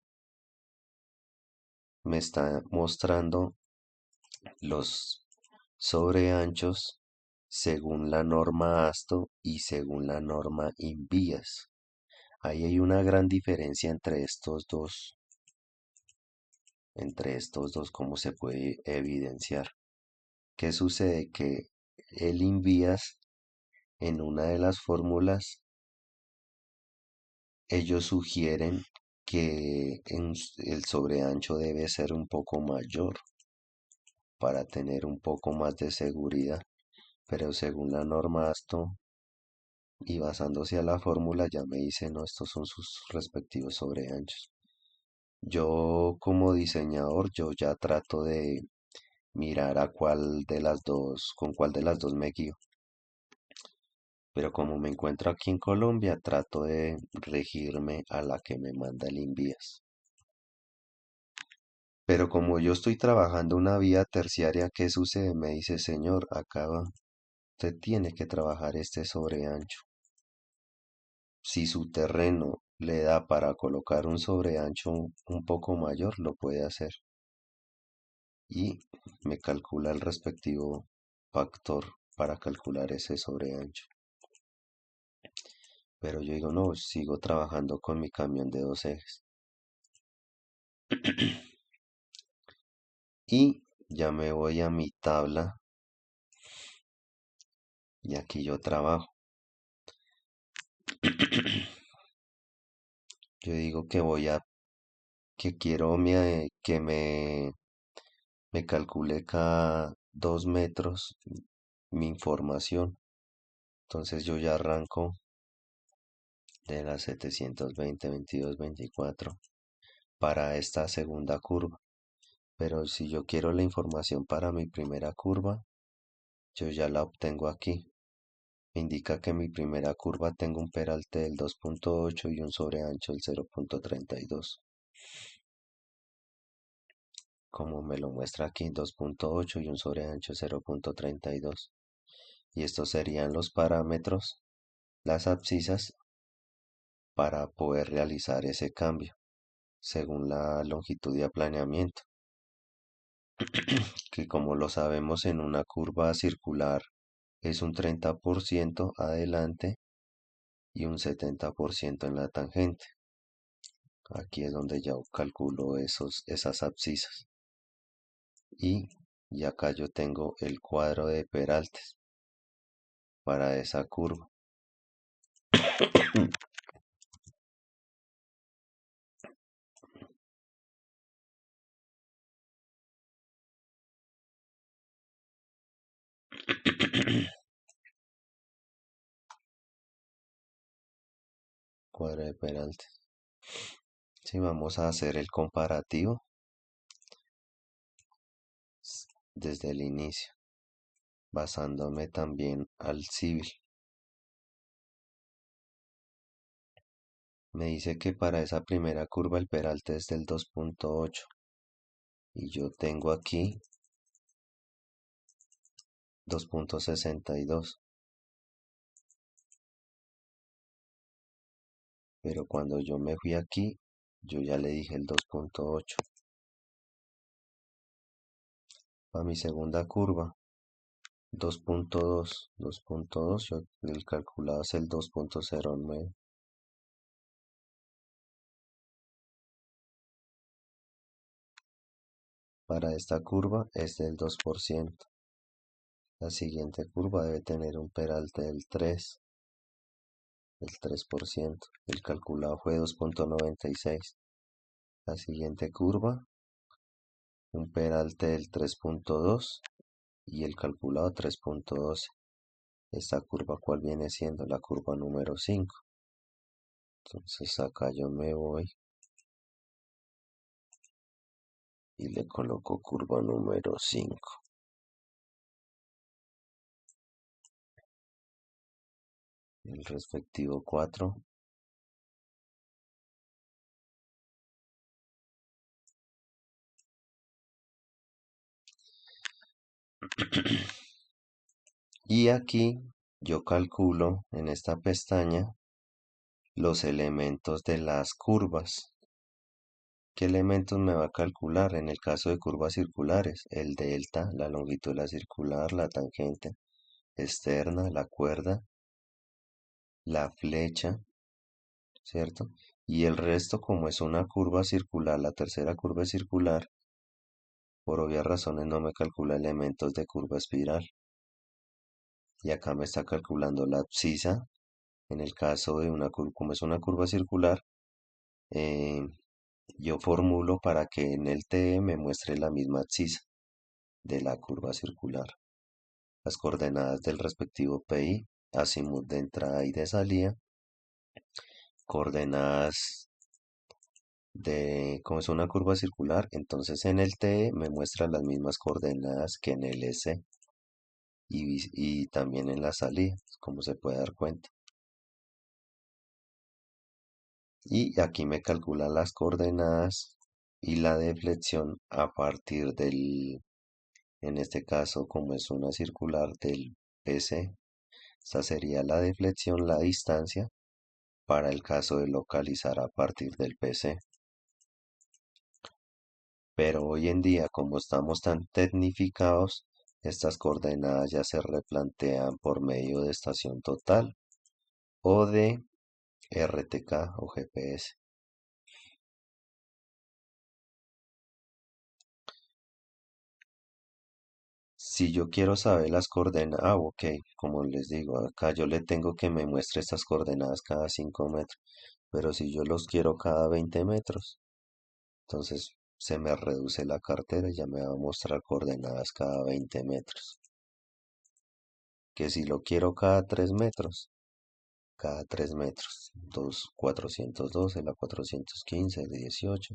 me está mostrando los sobreanchos según la norma ASTO y según la norma INVIAS. Ahí hay una gran diferencia entre estos dos, ¿cómo se puede evidenciar? ¿Qué sucede? Que el INVIAS en una de las fórmulas ellos sugieren que el sobreancho debe ser un poco mayor para tener un poco más de seguridad, pero según la norma ASTO y basándose a la fórmula ya me dice, no, estos son sus respectivos sobreanchos. Yo como diseñador, yo ya trato de mirar a cuál de las dos, con cuál de las dos me guío. Pero como me encuentro aquí en Colombia, trato de regirme a la que me manda el INVIAS. Pero como yo estoy trabajando una vía terciaria, ¿qué sucede? Me dice, señor, acá usted tiene que trabajar este sobreancho. Si su terreno le da para colocar un sobreancho un poco mayor, lo puede hacer. Y me calcula el respectivo factor para calcular ese sobreancho. Pero yo digo, no, sigo trabajando con mi camión de 2 ejes. Y ya me voy a mi tabla y aquí yo trabajo. Yo digo que quiero que me calcule cada 2 metros mi información. Entonces yo ya arranco de las 720, 22, 24 para esta segunda curva. Pero si yo quiero la información para mi primera curva, yo ya la obtengo aquí. Me indica que en mi primera curva tengo un peralte del 2,8 y un sobreancho del 0,32. Como me lo muestra aquí, 2,8 y un sobreancho 0,32. Y estos serían los parámetros, las abscisas, para poder realizar ese cambio, según la longitud de aplaneamiento, que como lo sabemos en una curva circular es un 30% adelante y un 70% en la tangente. Aquí es donde ya calculo esas abscisas. Y acá yo tengo el cuadro de peraltes para esa curva. Cuadro de peraltes. Si vamos a hacer el comparativo desde el inicio, basándome también al civil. Me dice que para esa primera curva el peralte es del 2,8 y yo tengo aquí 2,62. pero cuando yo me fui aquí, yo ya le dije el 2.8. Para mi segunda curva, 2.2, 2.2, el calculado es el 2.09. Para esta curva es del 2%. La siguiente curva debe tener un peralte del 3, del 3%. El calculado fue 2.96. La siguiente curva, un peralte del 3.2 y el calculado 3.12. Esta curva, ¿cuál viene siendo? La curva número 5. Entonces acá yo me voy y le coloco curva número 5. El respectivo 4. Y aquí yo calculo en esta pestaña los elementos de las curvas. ¿Qué elementos me va a calcular en el caso de curvas circulares? El delta, la longitud de la circular, la tangente externa, la cuerda, la flecha, ¿cierto? Y el resto, como es una curva circular, la tercera curva es circular, por obvias razones no me calcula elementos de curva espiral. Y acá me está calculando la abscisa. En el caso de una curva, como es una curva circular, eh, yo formulo para que en el TE me muestre la misma abscisa de la curva circular. Las coordenadas del respectivo PI, azimut de entrada y de salida, coordenadas de, como es una curva circular, entonces en el TE me muestra las mismas coordenadas que en el EC y también en la salida, como se puede dar cuenta. Y aquí me calcula las coordenadas y la deflexión a partir del, en este caso como es una circular del PC, esta sería la deflexión, la distancia, para el caso de localizar a partir del PC. Pero hoy en día, como estamos tan tecnificados, estas coordenadas ya se replantean por medio de estación total o de RTK o GPS. Si yo quiero saber las coordenadas, ok, como les digo, acá yo le tengo que me muestre estas coordenadas cada 5 metros, pero si yo los quiero cada 20 metros, entonces se me reduce la cartera y ya me va a mostrar coordenadas cada 20 metros. Que si lo quiero cada 3 metros, 412, la 415, el 18,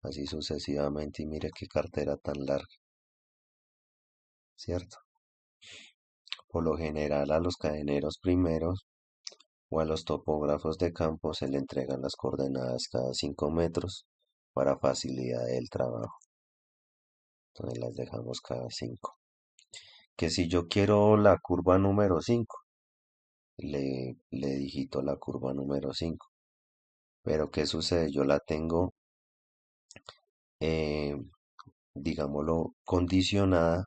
así sucesivamente, y mire qué cartera tan larga, ¿cierto? Por lo general a los cadeneros primeros o a los topógrafos de campo se le entregan las coordenadas cada 5 metros para facilidad del trabajo. Entonces las dejamos cada 5. Que si yo quiero la curva número 5, le digito la curva número 5. Pero ¿qué sucede? Yo la tengo, eh, digámoslo, condicionada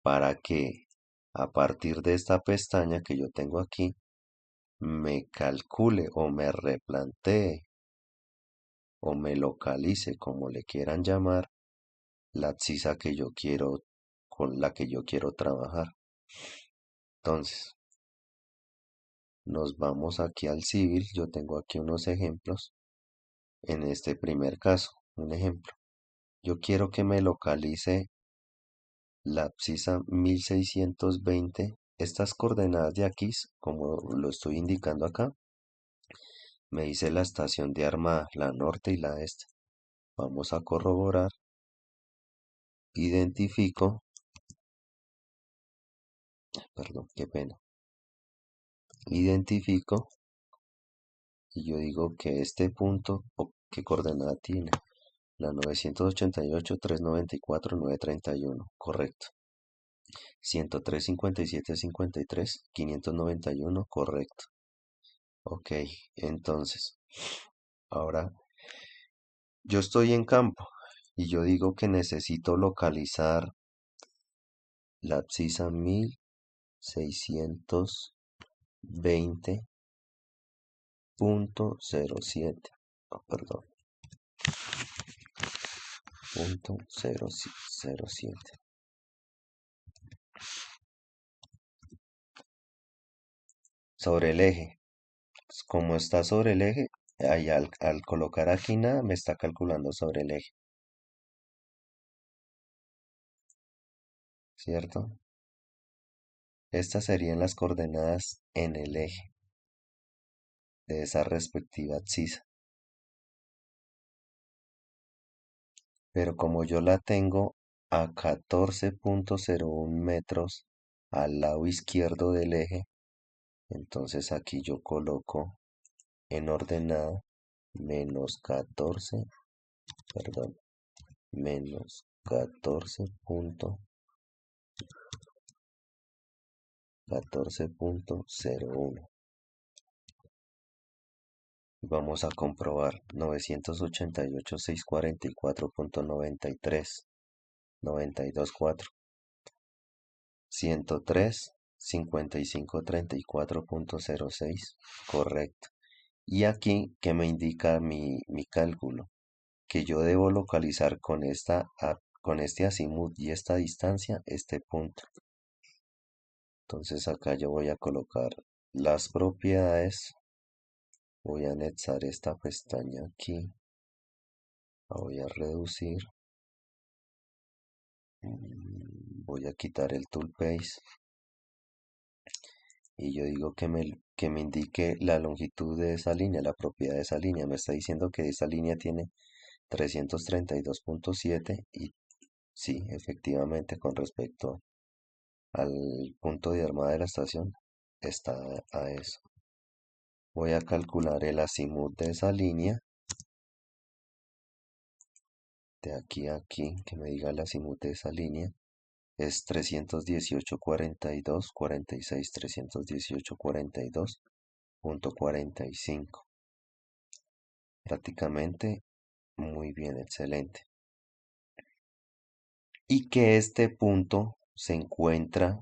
para que a partir de esta pestaña que yo tengo aquí, me calcule o me replantee o me localice, como le quieran llamar, la abscisa que yo quiero, con la que yo quiero trabajar. Entonces, nos vamos aquí al civil. Yo tengo aquí unos ejemplos. En este primer caso, un ejemplo. Yo quiero que me localice la abscisa 1620. Estas coordenadas de aquí, como lo estoy indicando acá, me dice la estación de Armada, la norte y la este. Vamos a corroborar. Identifico, perdón, qué pena. Identifico y yo digo que este punto, o qué coordenada tiene, la 988, 394, 931, correcto. 103, 57, 53, 591, correcto. Ok, entonces, Ahora, yo estoy en campo y yo digo que necesito localizar la abscisa 1620.07. Perdón, punto 007. Sobre el eje. Como está sobre el eje, ahí al colocar aquí nada, me está calculando sobre el eje, ¿cierto? Estas serían las coordenadas en el eje de esa respectiva abscisa. Pero como yo la tengo a 14.01 metros al lado izquierdo del eje, entonces aquí yo coloco en ordenada menos 14, perdón, menos 14.01. Vamos a comprobar 988.644.93, 92.4, 103.5534.06, correcto. Y aquí que me indica mi cálculo, que yo debo localizar con este azimut y esta distancia, este punto. Entonces acá yo voy a colocar las propiedades, voy a anexar esta pestaña aquí, la voy a reducir, voy a quitar el tool paste y yo digo que me indique la longitud de esa línea, la propiedad de esa línea. Me está diciendo que esa línea tiene 332.7 y sí, efectivamente con respecto al punto de armada de la estación está a eso. Voy a calcular el azimut de esa línea, de aquí a aquí, que me diga el azimut de esa línea. Es 318.42.46, 318.42.45. Prácticamente muy bien, excelente. Y que este punto se encuentra,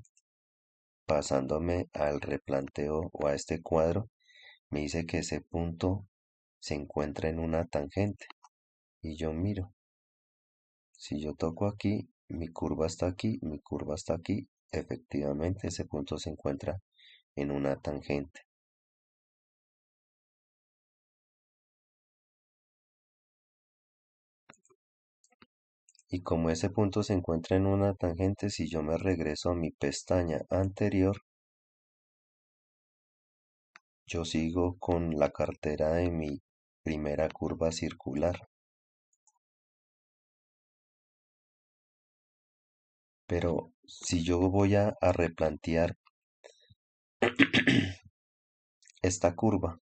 pasándome al replanteo o a este cuadro, me dice que ese punto se encuentra en una tangente. Y yo miro, si yo toco aquí, mi curva está aquí, mi curva está aquí, efectivamente ese punto se encuentra en una tangente. Y como ese punto se encuentra en una tangente, si yo me regreso a mi pestaña anterior, yo sigo con la cartera de mi primera curva circular. Pero si yo voy a replantear esta curva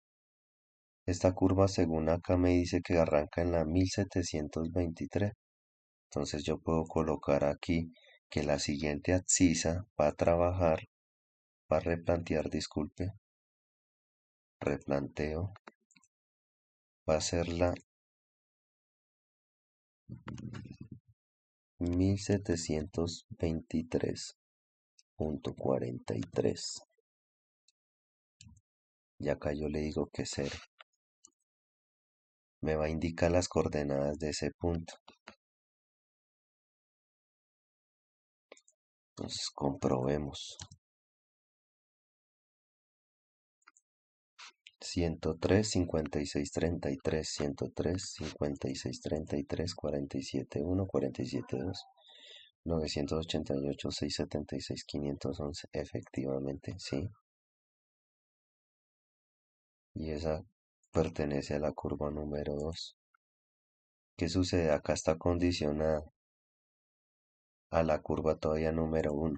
según acá me dice que arranca en la 1723. Entonces yo puedo colocar aquí que la siguiente abscisa va a trabajar, va a replantear, disculpe, replanteo, va a ser la 1723.43. Y acá yo le digo que 0. Me va a indicar las coordenadas de ese punto. Entonces comprobemos. 103.56.33, 103.56.33, 47.1, 47.2, 988.676, 511, efectivamente, sí. Y esa pertenece a la curva número 2. ¿Qué sucede? Acá está condicionada a la curva todavía número 1.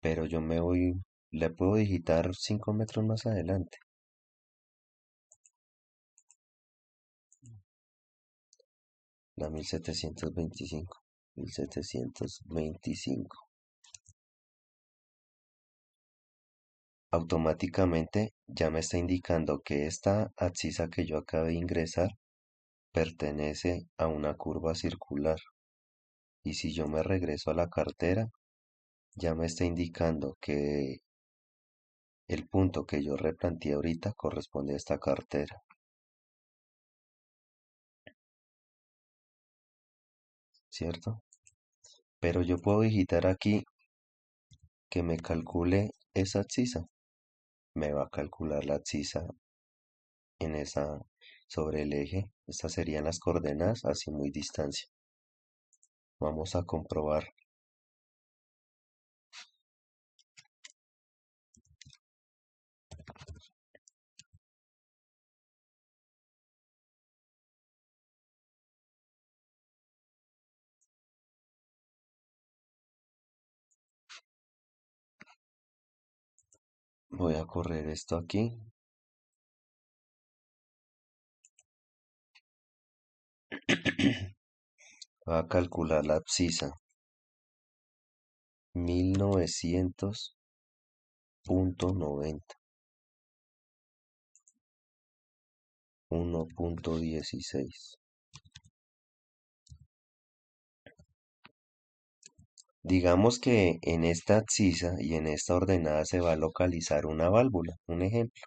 Pero yo me voy, le puedo digitar 5 metros más adelante. La 1725. 1725. automáticamente ya me está indicando que esta abscisa que yo acabé de ingresar pertenece a una curva circular. Y si yo me regreso a la cartera, ya me está indicando que el punto que yo replanteé ahorita corresponde a esta cartera, ¿cierto? Pero yo puedo digitar aquí que me calcule esa abscisa. Me va a calcular la abscisa en esa sobre el eje. Estas serían las coordenadas así muy distancia. Vamos a comprobar. Voy a correr esto aquí. Voy a calcular la abscisa. 1900.90. 1.16. Digamos que en esta abscisa y en esta ordenada se va a localizar una válvula, un ejemplo,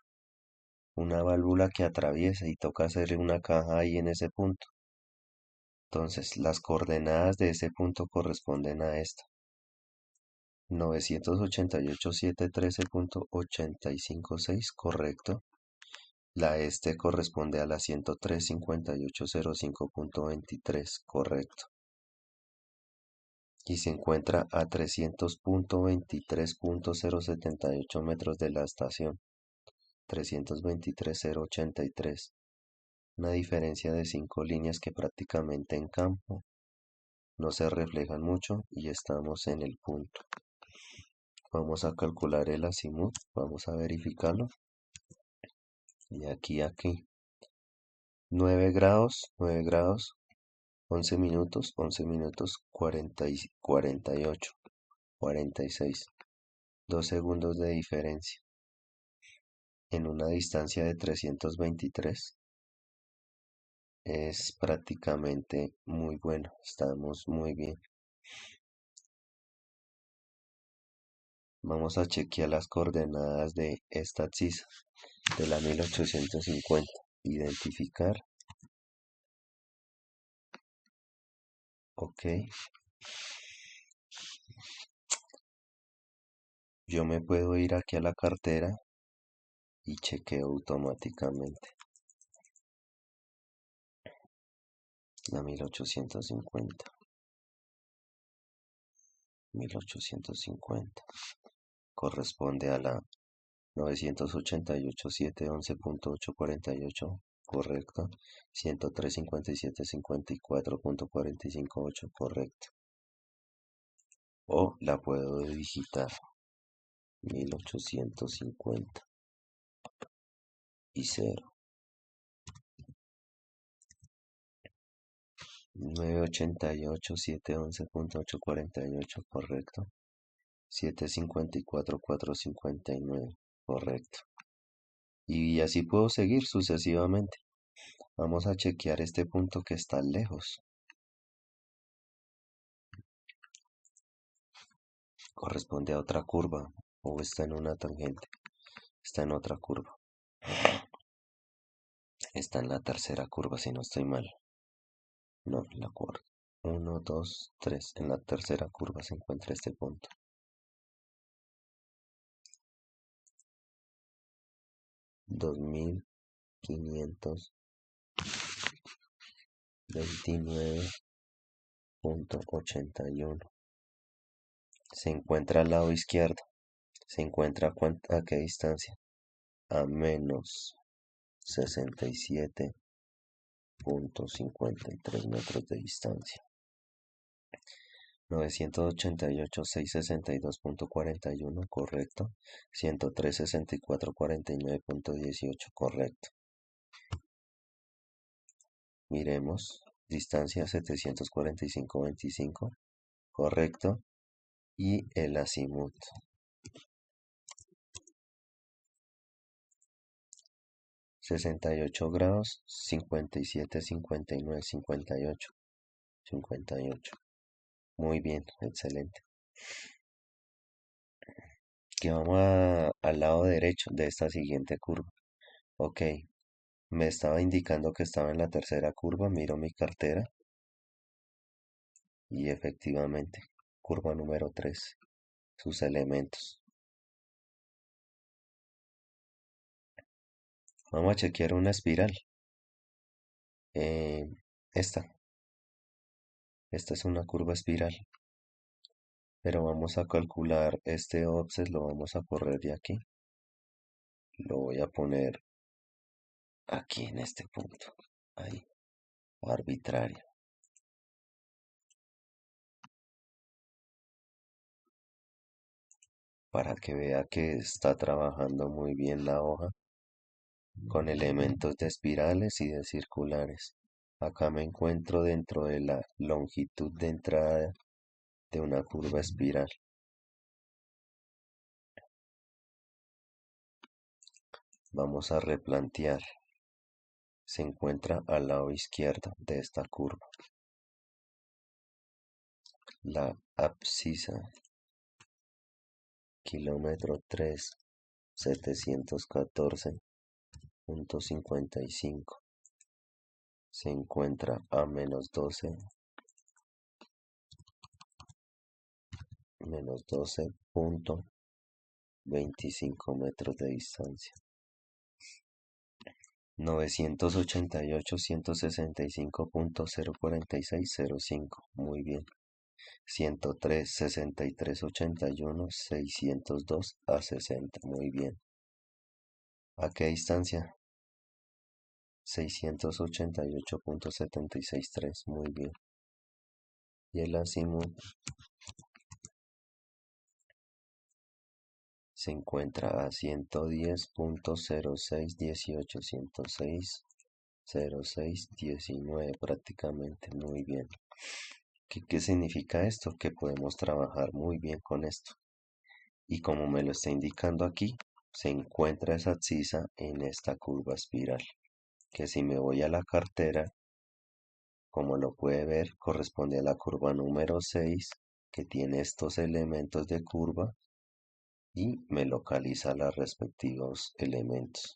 una válvula que atraviesa y toca hacerle una caja ahí en ese punto. Entonces, las coordenadas de ese punto corresponden a esta. 988.713.856, correcto. La este corresponde a la 103.5805.23, correcto. Y se encuentra a 300.23.078 metros de la estación. 323.083. Una diferencia de 5 líneas que prácticamente en campo no se reflejan mucho y estamos en el punto. Vamos a calcular el azimut, vamos a verificarlo. Y aquí, 9 grados, 9 grados, 11 minutos, 11 minutos, 48, 46. 2 segundos de diferencia. En una distancia de 323 es prácticamente muy bueno, estamos muy bien. Vamos a chequear las coordenadas de esta abscisa de la 1850. Identificar. Ok. Yo me puedo ir aquí a la cartera y chequeo automáticamente. La 1850. 1850. Corresponde a la 988.711.848, correcto. 103.57.54.458, correcto. O la puedo digitar. 1850 y 0. 988.711.848, correcto. 754.459, correcto. Y así puedo seguir sucesivamente. Vamos a chequear este punto que está lejos. Corresponde a otra curva o está en una tangente. Está en otra curva. Está en la tercera curva si no estoy mal. No, la cuarta. 1, 2, 3. En la tercera curva se encuentra este punto. 2529.81. Se encuentra al lado izquierdo. Se encuentra a qué distancia. A menos 67.53 metros de distancia. 988.662.41, correcto. 103.64.49.18, correcto. Miremos. Distancia 745.25, correcto. Y el azimut. 68 grados, 57, 59, 58, 58. Muy bien, excelente. Que vamos al lado derecho de esta siguiente curva. Ok, me estaba indicando que estaba en la tercera curva, miro mi cartera y efectivamente, curva número 3, sus elementos. Vamos a chequear una espiral. Eh, esta, esta es una curva espiral, pero vamos a calcular este offset, lo vamos a correr de aquí. Lo voy a poner aquí en este punto, ahí, arbitrario, para que vea que está trabajando muy bien la hoja con elementos de espirales y de circulares. Acá me encuentro dentro de la longitud de entrada de una curva espiral. Vamos a replantear. Se encuentra al lado izquierdo de esta curva. La abscisa, kilómetro 3, 714.55. Se encuentra a menos 12.25 metros de distancia. 988.165.04605. Muy bien. 103.63.81.602 Muy bien. ¿A qué distancia? 688.763. Muy bien. Y el azimut se encuentra a 110.0618. 106.0619 prácticamente. Muy bien. ¿Qué significa esto? Que podemos trabajar muy bien con esto. Y como me lo está indicando aquí, se encuentra esa abscisa en esta curva espiral. Que si me voy a la cartera, como lo puede ver, corresponde a la curva número 6, que tiene estos elementos de curva y me localiza los respectivos elementos.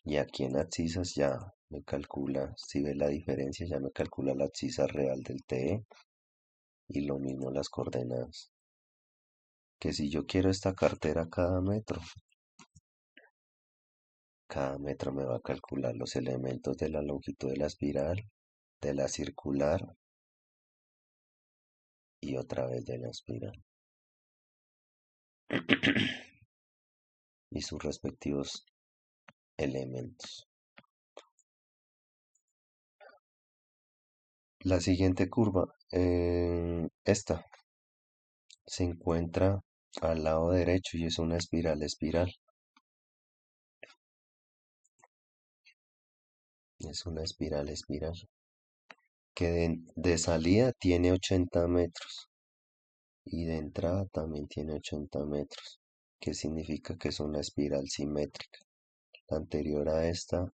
Y aquí en abscisas ya me calcula, si ve la diferencia, ya me calcula la abscisa real del TE y lo mismo las coordenadas. Que si yo quiero esta cartera cada metro me va a calcular los elementos de la longitud de la espiral, de la circular y otra vez de la espiral. Y sus respectivos elementos. La siguiente curva, esta, se encuentra al lado derecho y es una espiral. Es una espiral, que de salida tiene 80 metros y de entrada también tiene 80 metros, que significa que es una espiral simétrica. La anterior a esta,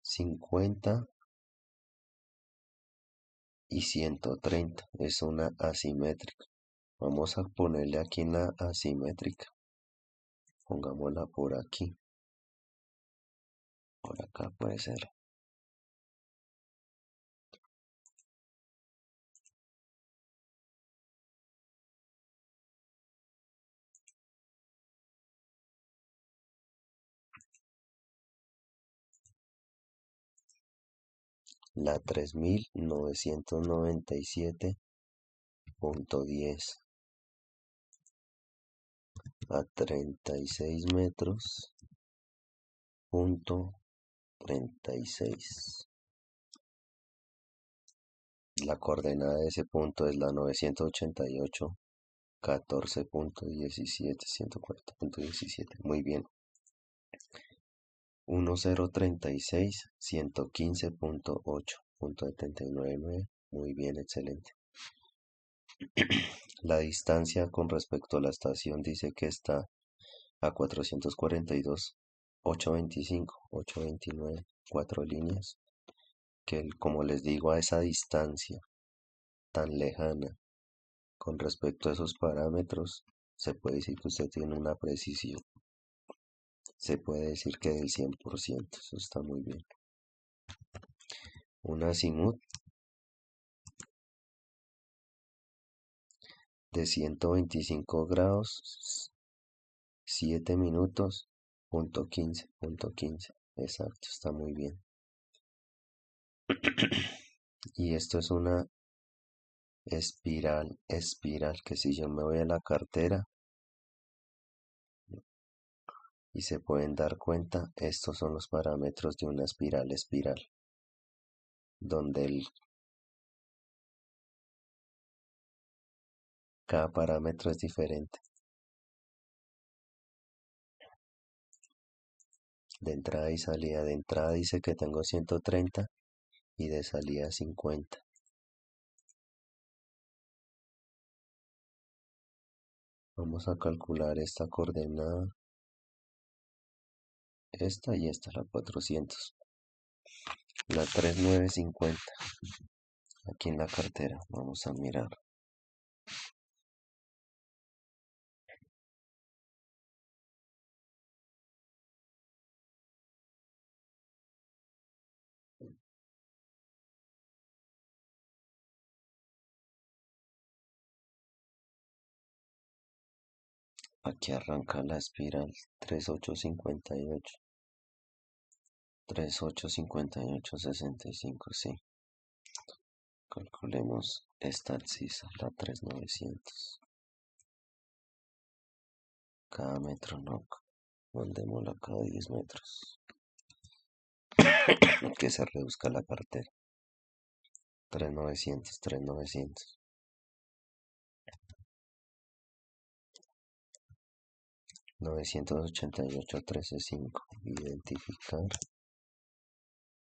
50 y 130, es una asimétrica. Vamos a ponerle aquí en la asimétrica. Pongámosla por aquí. Por acá puede ser. La 3997.10 a 36 metros. Punto 36. La coordenada de ese punto es la 988. 14.17, 140.17. Muy bien. 1036, 115.8.799. Muy bien, excelente. La distancia con respecto a la estación dice que está a 829, cuatro líneas, que como les digo, a esa distancia tan lejana con respecto a esos parámetros, se puede decir que usted tiene una precisión. Se puede decir que del 100%, eso está muy bien. Un azimut de 125 grados, 7 minutos, punto 15, punto 15. Exacto, está muy bien. Y esto es una espiral, que si yo me voy a la cartera y se pueden dar cuenta, estos son los parámetros de una espiral, donde cada parámetro es diferente. De entrada y salida, de entrada dice que tengo 130 y de salida 50. Vamos a calcular esta coordenada, esta y esta, la 400. La 3950, aquí en la cartera, vamos a mirar. Aquí arranca la espiral 3858. 3858,65, sí. Calculemos esta abscisa, la 3900. Cada metro no, mandémosla cada 10 metros. Que se reduzca la cartera. 3900, 3900. 988,13,5. Identificar.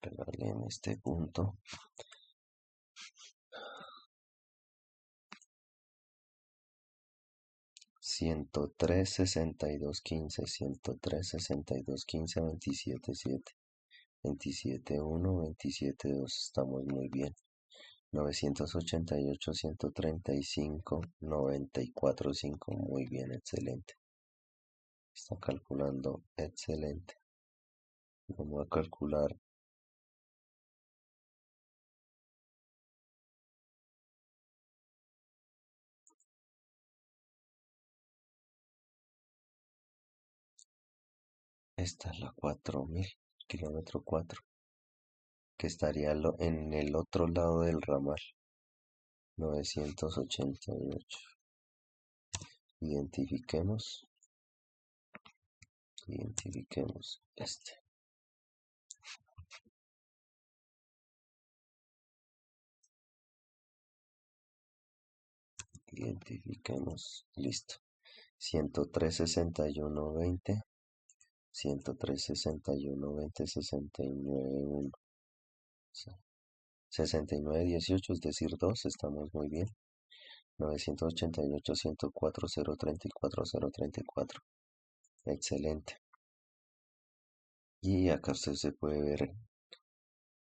Pegarle en este punto. 103,62,15. 103,62,15 a 27,7. 27,1, 27,2. Estamos muy bien. 988, 135, 94,5. Muy bien, excelente. Está calculando excelente. Vamos a calcular esta es la 4000, kilómetro 4, que estaría en el otro lado del ramal. 988. Identifiquemos este. Identifiquemos, listo. 103,61,20. 103,61,20, 69,1. 69,18, es decir, 2, estamos muy bien. 988, 104, 034, 034. Excelente. Y acá usted se puede ver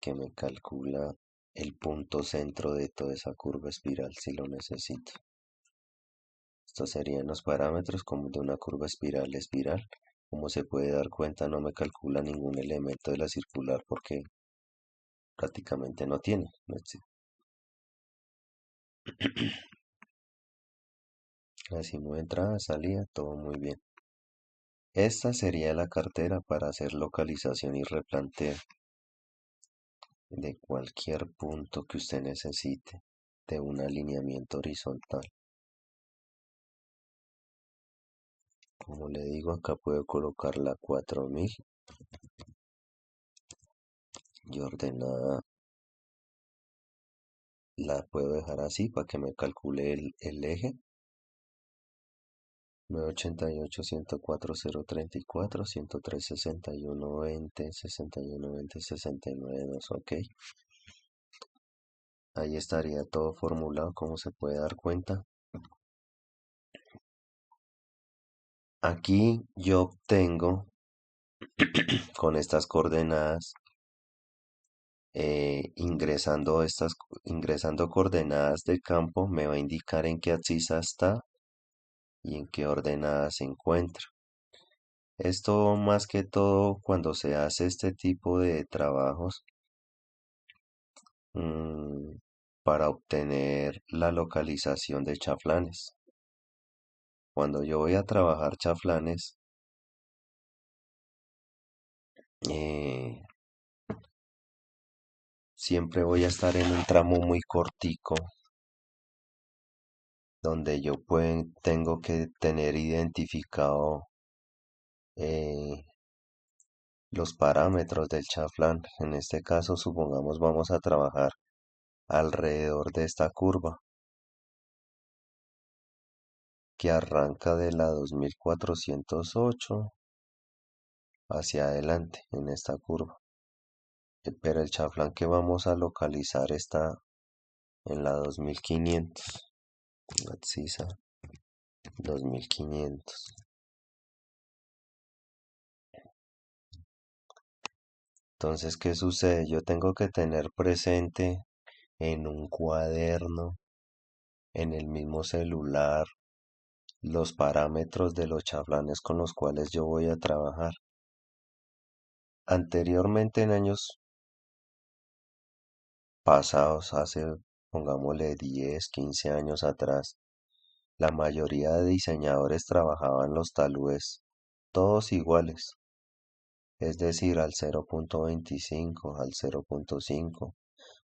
que me calcula el punto centro de toda esa curva espiral si lo necesito. Estos serían los parámetros como de una curva espiral. Como se puede dar cuenta, no me calcula ningún elemento de la circular porque prácticamente no tiene. Así muy entrada, salida, todo muy bien. Esta sería la cartera para hacer localización y replanteo de cualquier punto que usted necesite de un alineamiento horizontal. Como le digo, acá puedo colocar la 4000 y ordenada la puedo dejar así para que me calcule el eje. 988, 104, 034, 103, 61, 20, 61, 20, 69, 2, ok. Ahí estaría todo formulado, como se puede dar cuenta. Aquí yo obtengo Con estas coordenadas, ingresando coordenadas de campo, me va a indicar en qué abscisa está y en qué ordenada se encuentra. Esto más que todo cuando se hace este tipo de trabajos mm, para obtener la localización de chaflanes. Cuando yo voy a trabajar chaflanes, eh, siempre voy a estar en un tramo muy cortico donde tengo que tener identificado eh, los parámetros del chaflán. En este caso, supongamos vamos a trabajar alrededor de esta curva que arranca de la 2408 hacia adelante en esta curva. Pero el chaflán que vamos a localizar está en la 2500. Axisa 2500. Entonces, ¿qué sucede? Yo tengo que tener presente en un cuaderno, en el mismo celular, los parámetros de los chaflanes con los cuales yo voy a trabajar. Anteriormente, en años pasados, hace, pongámosle 10, 15 años atrás, la mayoría de diseñadores trabajaban los taludes todos iguales, es decir, al 0.25, al 0.5,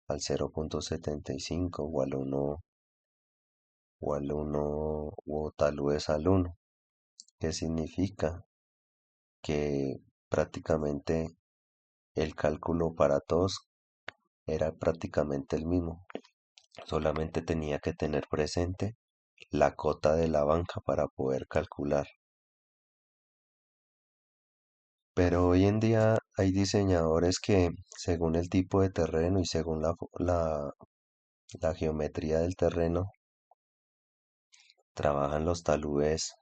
al 0.75 o al 1 o taludes al 1, que significa que prácticamente el cálculo para todos era prácticamente el mismo. Solamente tenía que tener presente la cota de la banca para poder calcular. Pero hoy en día hay diseñadores que, según el tipo de terreno y según la geometría del terreno, trabajan los taludes,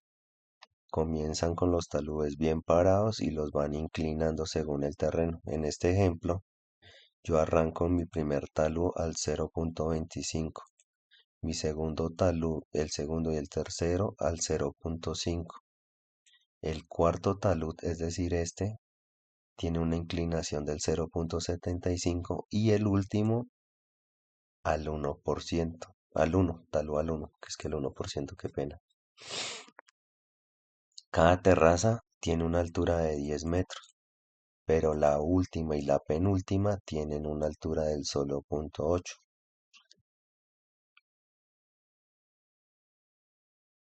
comienzan con los taludes bien parados y los van inclinando según el terreno. En este ejemplo, yo arranco mi primer talud al 0.25, mi segundo talud, el segundo y el tercero al 0.5. El cuarto talud, es decir, este, tiene una inclinación del 0.75 y el último al 1%, al 1, talud al 1, que es que el 1%, qué pena. Cada terraza tiene una altura de 10 metros, pero la última y la penúltima tienen una altura del solo 0.8.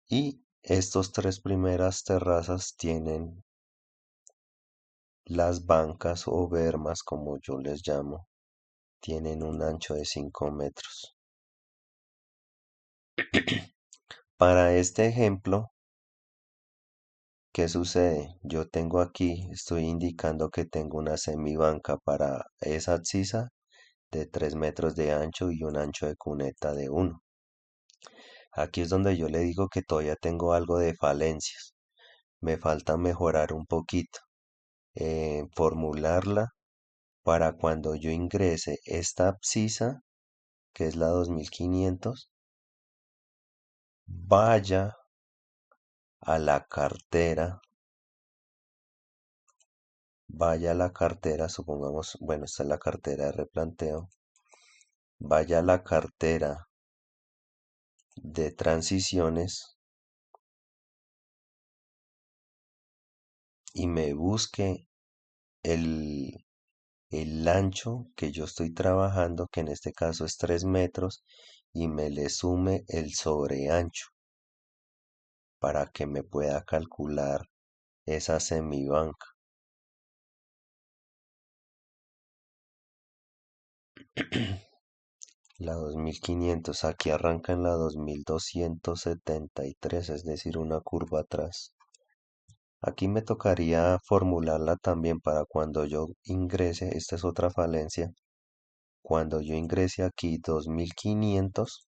Y estos tres primeras terrazas tienen las bancas o bermas, como yo les llamo, tienen un ancho de 5 metros. Para este ejemplo, ¿qué sucede? Yo tengo aquí, estoy indicando que tengo una semibanca para esa abscisa de 3 metros de ancho y un ancho de cuneta de 1. Aquí es donde yo le digo que todavía tengo algo de falencias. Me falta mejorar un poquito, formularla para cuando yo ingrese esta abscisa, que es la 2500, vaya a la cartera, supongamos, bueno, esta es la cartera de replanteo, vaya a la cartera de transiciones y me busque el, el ancho que yo estoy trabajando, que en este caso es 3 metros, y me le sume el sobreancho para que me pueda calcular esa semibanca. La 2500, aquí arranca en la 2273, es decir, una curva atrás. Aquí me tocaría formularla también para cuando yo ingrese, esta es otra falencia, cuando yo ingrese aquí 2500,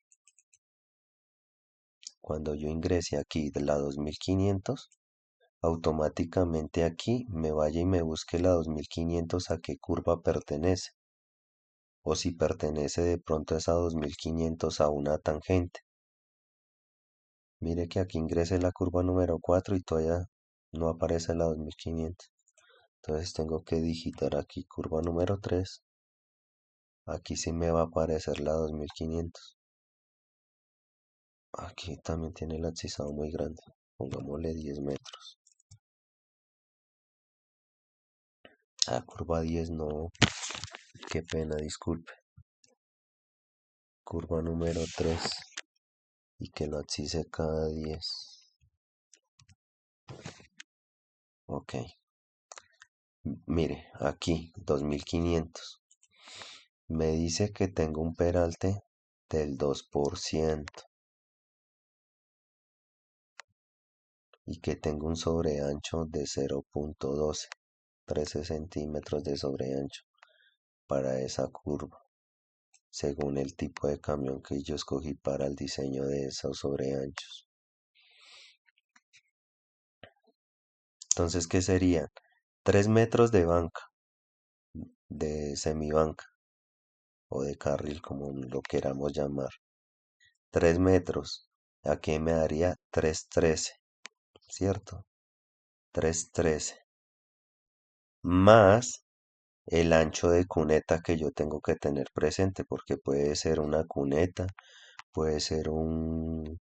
cuando yo ingrese aquí de la 2500, automáticamente aquí me vaya y me busque la 2500 a qué curva pertenece, o si pertenece de pronto esa 2500 a una tangente. Mire que aquí ingresé la curva número 4 y todavía no aparece la 2500. Entonces tengo que digitar aquí curva número 3. Aquí sí me va a aparecer la 2500. Aquí también tiene el abscisado muy grande. Pongámosle 10 metros. Curva 10 no. Qué pena, disculpe. Curva número 3. Y que lo abscise cada 10. Ok. Mire, aquí 2500. Me dice que tengo un peralte del 2% y que tengo un sobreancho de 0.12, 13 centímetros de sobreancho para esa curva, según el tipo de camión que yo escogí para el diseño de esos sobreanchos. Entonces, ¿qué serían? 3 metros de banca, de semibanca o de carril, como lo queramos llamar. 3 metros. Aquí me daría 313, ¿cierto? 313. Más el ancho de cuneta que yo tengo que tener presente, porque puede ser una cuneta, puede ser un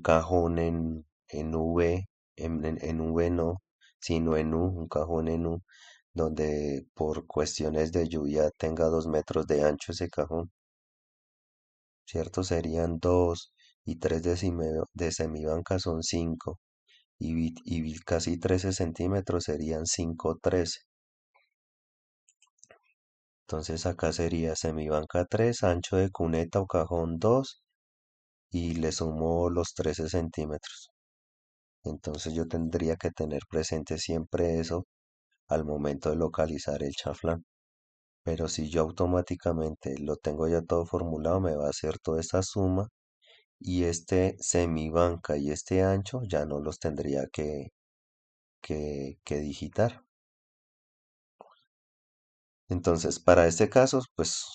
cajón en V, en V no, sino en U, un cajón en U, donde por cuestiones de lluvia tenga 2 metros de ancho ese cajón, ¿cierto? Serían 2 y 3 de semibanca son 5 y casi 13 centímetros serían 513. Entonces acá sería semibanca 3, ancho de cuneta o cajón 2 y le sumo los 13 centímetros. Entonces yo tendría que tener presente siempre eso al momento de localizar el chaflán. Pero si yo automáticamente lo tengo ya todo formulado, me va a hacer toda esta suma y este semibanca y este ancho ya no los tendría que digitar. Entonces, para este caso, pues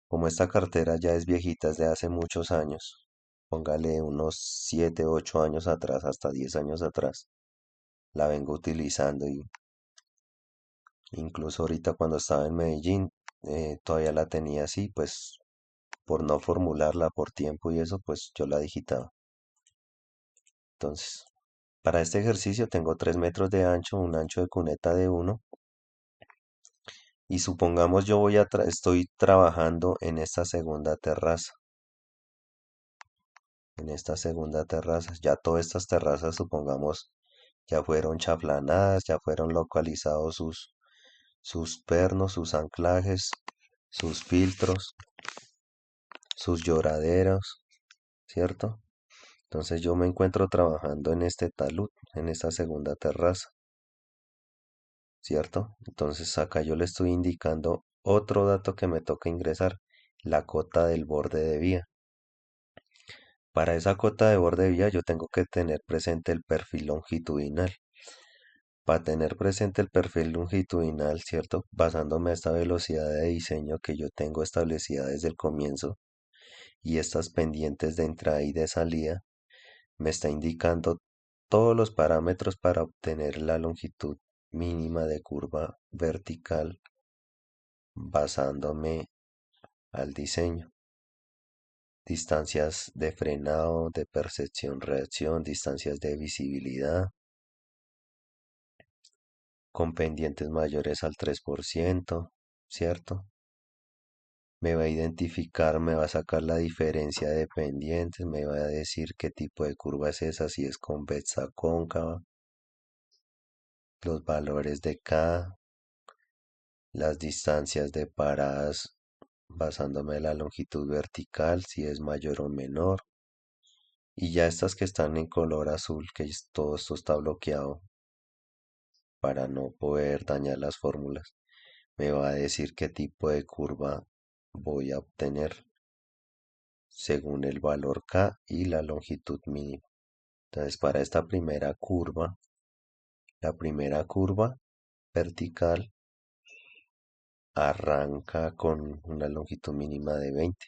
como esta cartera ya es viejita, es de hace muchos años, póngale unos 7, 8 años atrás, hasta 10 años atrás, la vengo utilizando y incluso ahorita cuando estaba en Medellín, todavía la tenía así, pues por no formularla por tiempo y eso, pues yo la digitaba. Entonces, para este ejercicio tengo 3 metros de ancho, un ancho de cuneta de 1 y supongamos yo estoy trabajando en esta segunda terraza. En esta segunda terraza. Ya todas estas terrazas, supongamos, ya fueron chaflanadas, ya fueron localizados sus pernos, sus anclajes, sus filtros, sus lloraderos, ¿cierto? Entonces yo me encuentro trabajando en este talud, en esta segunda terraza, ¿cierto? Entonces acá yo le estoy indicando otro dato que me toca ingresar, la cota del borde de vía. Para esa cota de borde de vía yo tengo que tener presente el perfil longitudinal. Para tener presente el perfil longitudinal, ¿cierto? Basándome a esta velocidad de diseño que yo tengo establecida desde el comienzo y estas pendientes de entrada y de salida, me está indicando todos los parámetros para obtener la longitud mínima de curva vertical basándome al diseño. Distancias de frenado, de percepción-reacción, distancias de visibilidad, con pendientes mayores al 3%, ¿cierto? Me va a identificar, me va a sacar la diferencia de pendientes, me va a decir qué tipo de curva es esa, si es convexa, cóncava, los valores de K, las distancias de paradas basándome en la longitud vertical, si es mayor o menor, y ya estas que están en color azul, todo esto está bloqueado para no poder dañar las fórmulas, me va a decir qué tipo de curva voy a obtener según el valor K y la longitud mínima. Entonces, para esta primera curva, La primera curva vertical arranca con una longitud mínima de 20,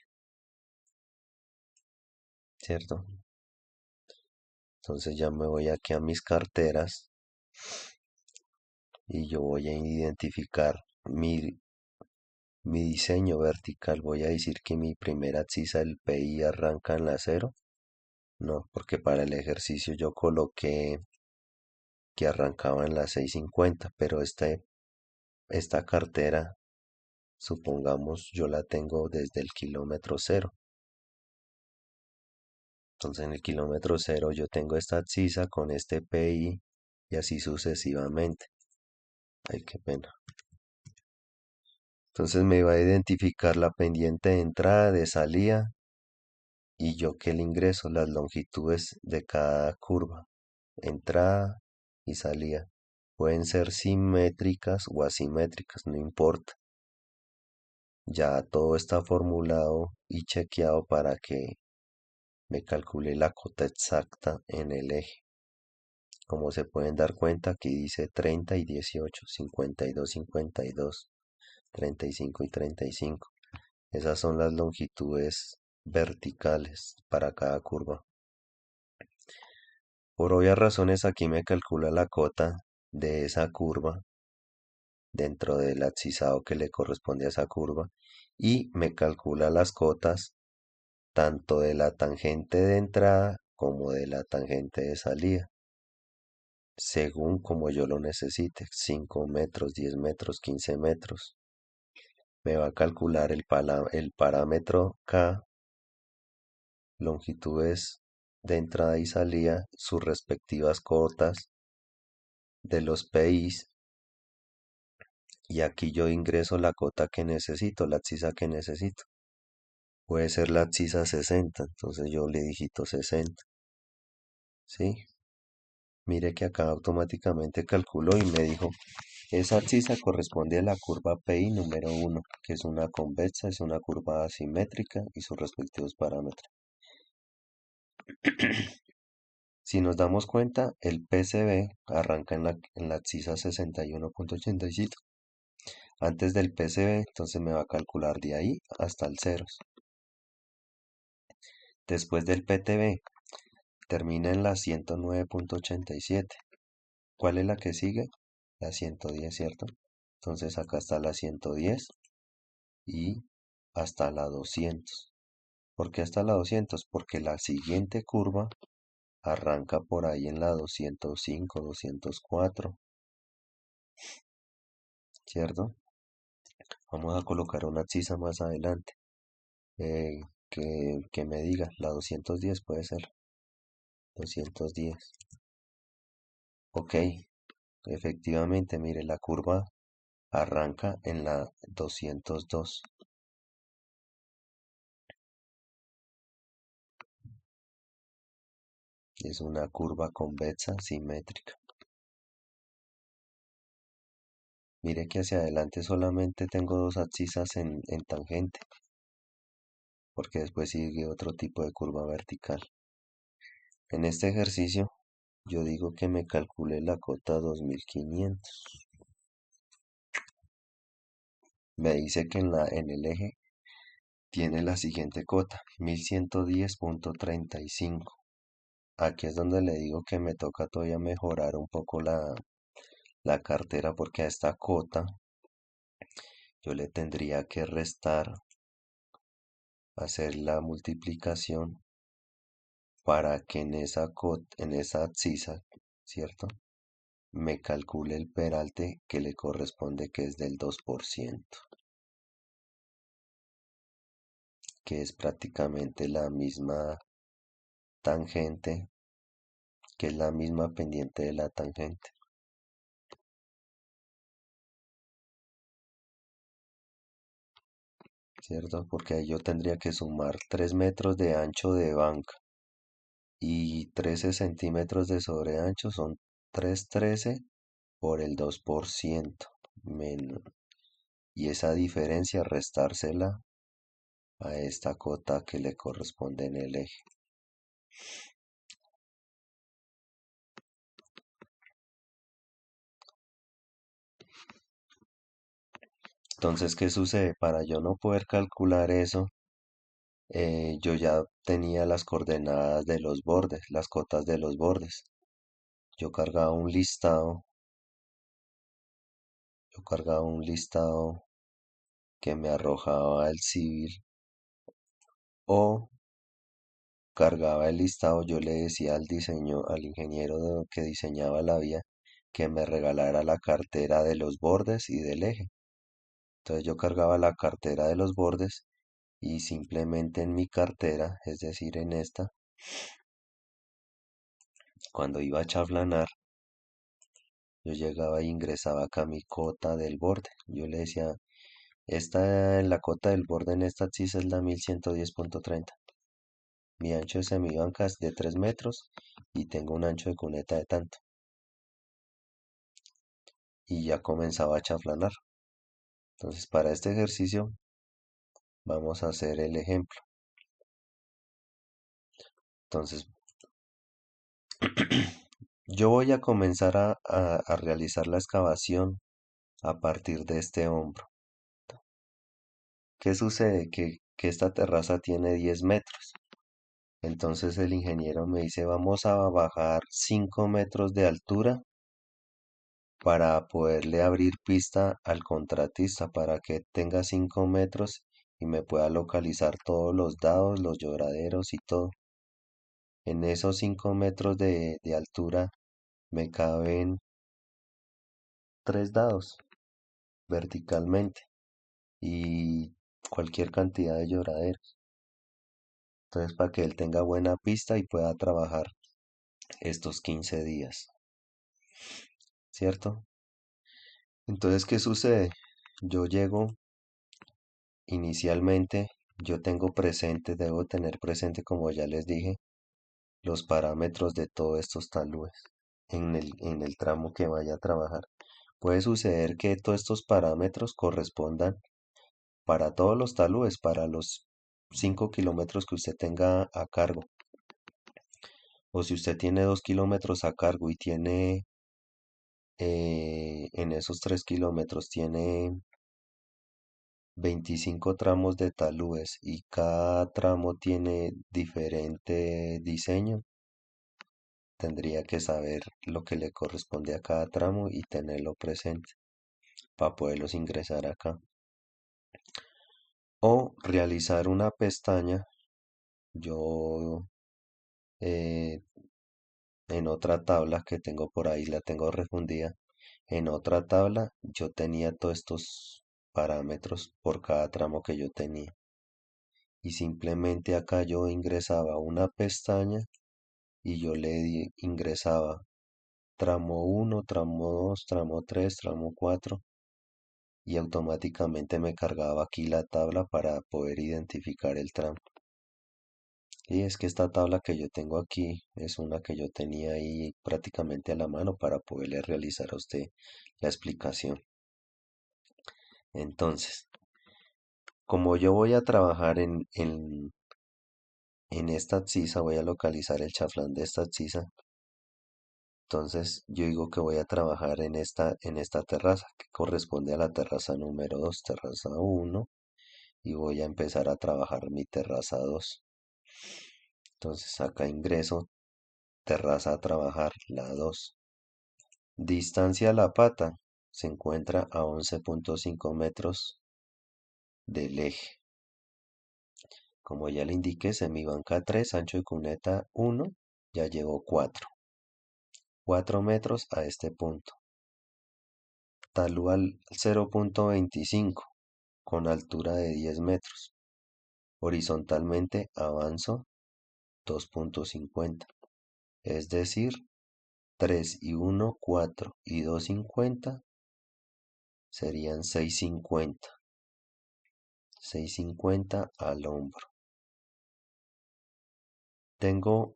¿cierto? Entonces ya me voy aquí a mis carteras y yo voy a identificar mi diseño vertical. Voy a decir que mi primera abscissa del PI arranca en la cero. No, porque para el ejercicio yo coloqué que arrancaba en la 650, pero esta cartera, supongamos, yo la tengo desde el kilómetro cero. Entonces en el kilómetro cero yo tengo esta abscissa con este PI y así sucesivamente. Ay, qué pena. Entonces me va a identificar la pendiente de entrada, de salida y yo que el ingreso, las longitudes de cada curva, entrada y salida. Pueden ser simétricas o asimétricas, no importa. Ya todo está formulado y chequeado para que me calcule la cota exacta en el eje. Como se pueden dar cuenta, aquí dice 30 y 18, 52, 52, 35 y 35. Esas son las longitudes verticales para cada curva. Por obvias razones aquí me calcula la cota de esa curva dentro del abscisado que le corresponde a esa curva y me calcula las cotas tanto de la tangente de entrada como de la tangente de salida, según como yo lo necesite, 5 metros, 10 metros, 15 metros. Me va a calcular el parámetro K, longitudes de entrada y salida, sus respectivas cotas de los PIs, y aquí yo ingreso la cota que necesito, la abscissa que necesito. Puede ser la abscissa 60, entonces yo le digito 60, ¿sí? Mire que acá automáticamente calculó y me dijo, esa abscissa corresponde a la curva PI número 1, que es una convexa, es una curva asimétrica y sus respectivos parámetros. Si nos damos cuenta, el PCB arranca en la abscissa 61.85. Antes del PCB, entonces me va a calcular de ahí hasta el ceros. Después del PTB, termina en la 109.87. ¿Cuál es la que sigue? La 110, ¿cierto? Entonces acá está la 110 y hasta la 200. ¿Por qué hasta la 200? Porque la siguiente curva arranca por ahí en la 205, 204, ¿cierto? Vamos a colocar una abscissa más adelante. eh, que me diga, la 210 puede ser. 210. Ok, efectivamente, mire, la curva arranca en la 202. Es una curva convexa simétrica. Mire que hacia adelante solamente tengo dos abscissas en tangente, porque después sigue otro tipo de curva vertical. En este ejercicio, yo digo que me calcule la cota 2500. Me dice que en el eje tiene la siguiente cota, 1110.35. Aquí es donde le digo que me toca todavía mejorar un poco la cartera, porque a esta cota yo le tendría que restar, hacer la multiplicación para que en esa abscissa, ¿cierto? Me calcule el peralte que le corresponde, que es del 2%, que es prácticamente la misma tangente, que es la misma pendiente de la tangente, ¿cierto? Porque ahí yo tendría que sumar 3 metros de ancho de banca y 13 centímetros de sobreancho, son 313 por el 2%, menos, y esa diferencia restársela a esta cota que le corresponde en el eje. Entonces, ¿qué sucede? Para yo no poder calcular eso, yo ya tenía las coordenadas de los bordes, las cotas de los bordes. Yo cargaba un listado, yo cargaba un listado que me arrojaba el civil o cargaba el listado, yo le decía al ingeniero que diseñaba la vía que me regalara la cartera de los bordes y del eje. Entonces yo cargaba la cartera de los bordes y simplemente en mi cartera, es decir, en esta, cuando iba a chaflanar, yo llegaba e ingresaba acá mi cota del borde. Yo le decía, la cota del borde en esta axis es la 1110.30. Mi ancho de semibanca es de 3 metros y tengo un ancho de cuneta de tanto. Y ya comenzaba a chaflanar. Entonces, para este ejercicio vamos a hacer el ejemplo. Entonces, yo voy a comenzar a realizar la excavación a partir de este hombro. ¿Qué sucede? Que esta terraza tiene 10 metros. Entonces el ingeniero me dice, vamos a bajar 5 metros de altura para poderle abrir pista al contratista para que tenga 5 metros y me pueda localizar todos los dados, los lloraderos y todo. En esos 5 metros de altura me caben 3 dados verticalmente y cualquier cantidad de lloraderos. Entonces, para que él tenga buena pista y pueda trabajar estos 15 días, ¿cierto? Entonces, ¿qué sucede? Yo llego inicialmente, yo tengo presente, debo tener presente, como ya les dije, los parámetros de todos estos talúes en el tramo que vaya a trabajar. Puede suceder que todos estos parámetros correspondan para todos los talúes, para los 5 kilómetros que usted tenga a cargo. O si usted tiene 2 kilómetros a cargo y tiene en esos 3 kilómetros tiene 25 tramos de talúes y cada tramo tiene diferente diseño, tendría que saber lo que le corresponde a cada tramo y tenerlo presente para poderlos ingresar acá. O realizar una pestaña. Yo eh, en otra tabla que tengo por ahí, la tengo refundida. En otra tabla yo tenía todos estos parámetros por cada tramo que yo tenía. Y simplemente acá yo ingresaba una pestaña y yo ingresaba tramo uno, tramo 2, tramo 3, tramo 4 y automáticamente me cargaba aquí la tabla para poder identificar el tramo. Y es que esta tabla que yo tengo aquí es una que yo tenía ahí prácticamente a la mano para poderle realizar a usted la explicación. Entonces, como yo voy a trabajar en esta abscisa, voy a localizar el chaflán de esta abscisa. Entonces, yo digo que voy a trabajar en esta terraza, que corresponde a la terraza número 2, terraza 1, y voy a empezar a trabajar mi terraza 2. Entonces, acá ingreso terraza a trabajar la 2. Distancia a la pata se encuentra a 11.5 metros del eje. Como ya le indiqué, semibanca 3, ancho de cuneta 1, ya llevo 4. 4 metros a este punto. Talúa al 0.25 con altura de 10 metros. Horizontalmente avanzo 2.50. Es decir, 3 y 1, 4 y 2.50 serían 6.50. 6.50 al hombro. Tengo,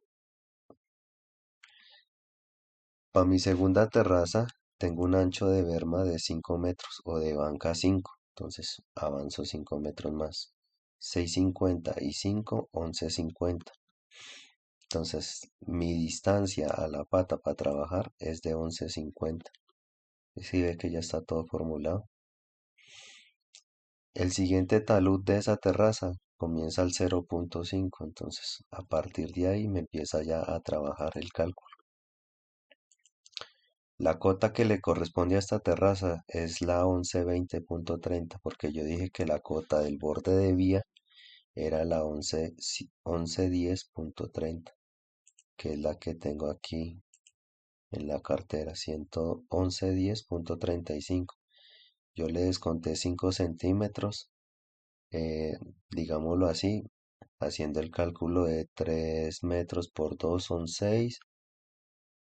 para mi segunda terraza, tengo un ancho de berma de 5 metros o de banca 5. Entonces avanzo 5 metros más. 6.50 y 5, 11.50. Entonces mi distancia a la pata para trabajar es de 11.50. Si ve que ya está todo formulado. El siguiente talud de esa terraza comienza al 0,5, entonces a partir de ahí me empieza ya a trabajar el cálculo. La cota que le corresponde a esta terraza es la 1120.30, porque yo dije que la cota del borde de vía era la 1110.30, que es la que tengo aquí en la cartera, 1110.35. Yo le desconté 5 centímetros, eh, digámoslo así, haciendo el cálculo de 3 metros por 2 son 6.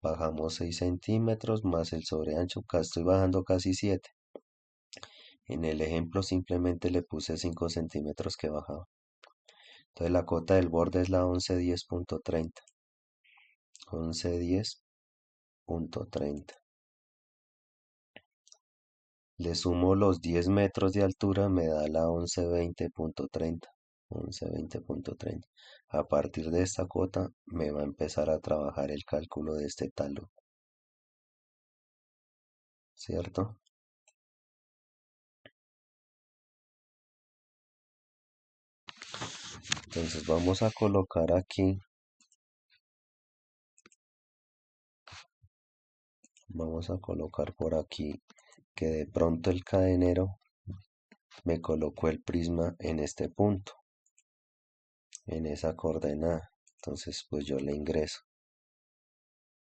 Bajamos 6 centímetros más el sobreancho, acá estoy bajando casi 7. En el ejemplo simplemente le puse 5 centímetros que bajaba. Entonces la cota del borde es la 1110.30. 1110.30. Le sumo los 10 metros de altura, me da la 1120.30. 1120.30. A partir de esta cota me va a empezar a trabajar el cálculo de este talón, ¿cierto? Entonces vamos a colocar por aquí que de pronto el cadenero me colocó el prisma en este punto, en esa coordenada. Entonces pues yo le ingreso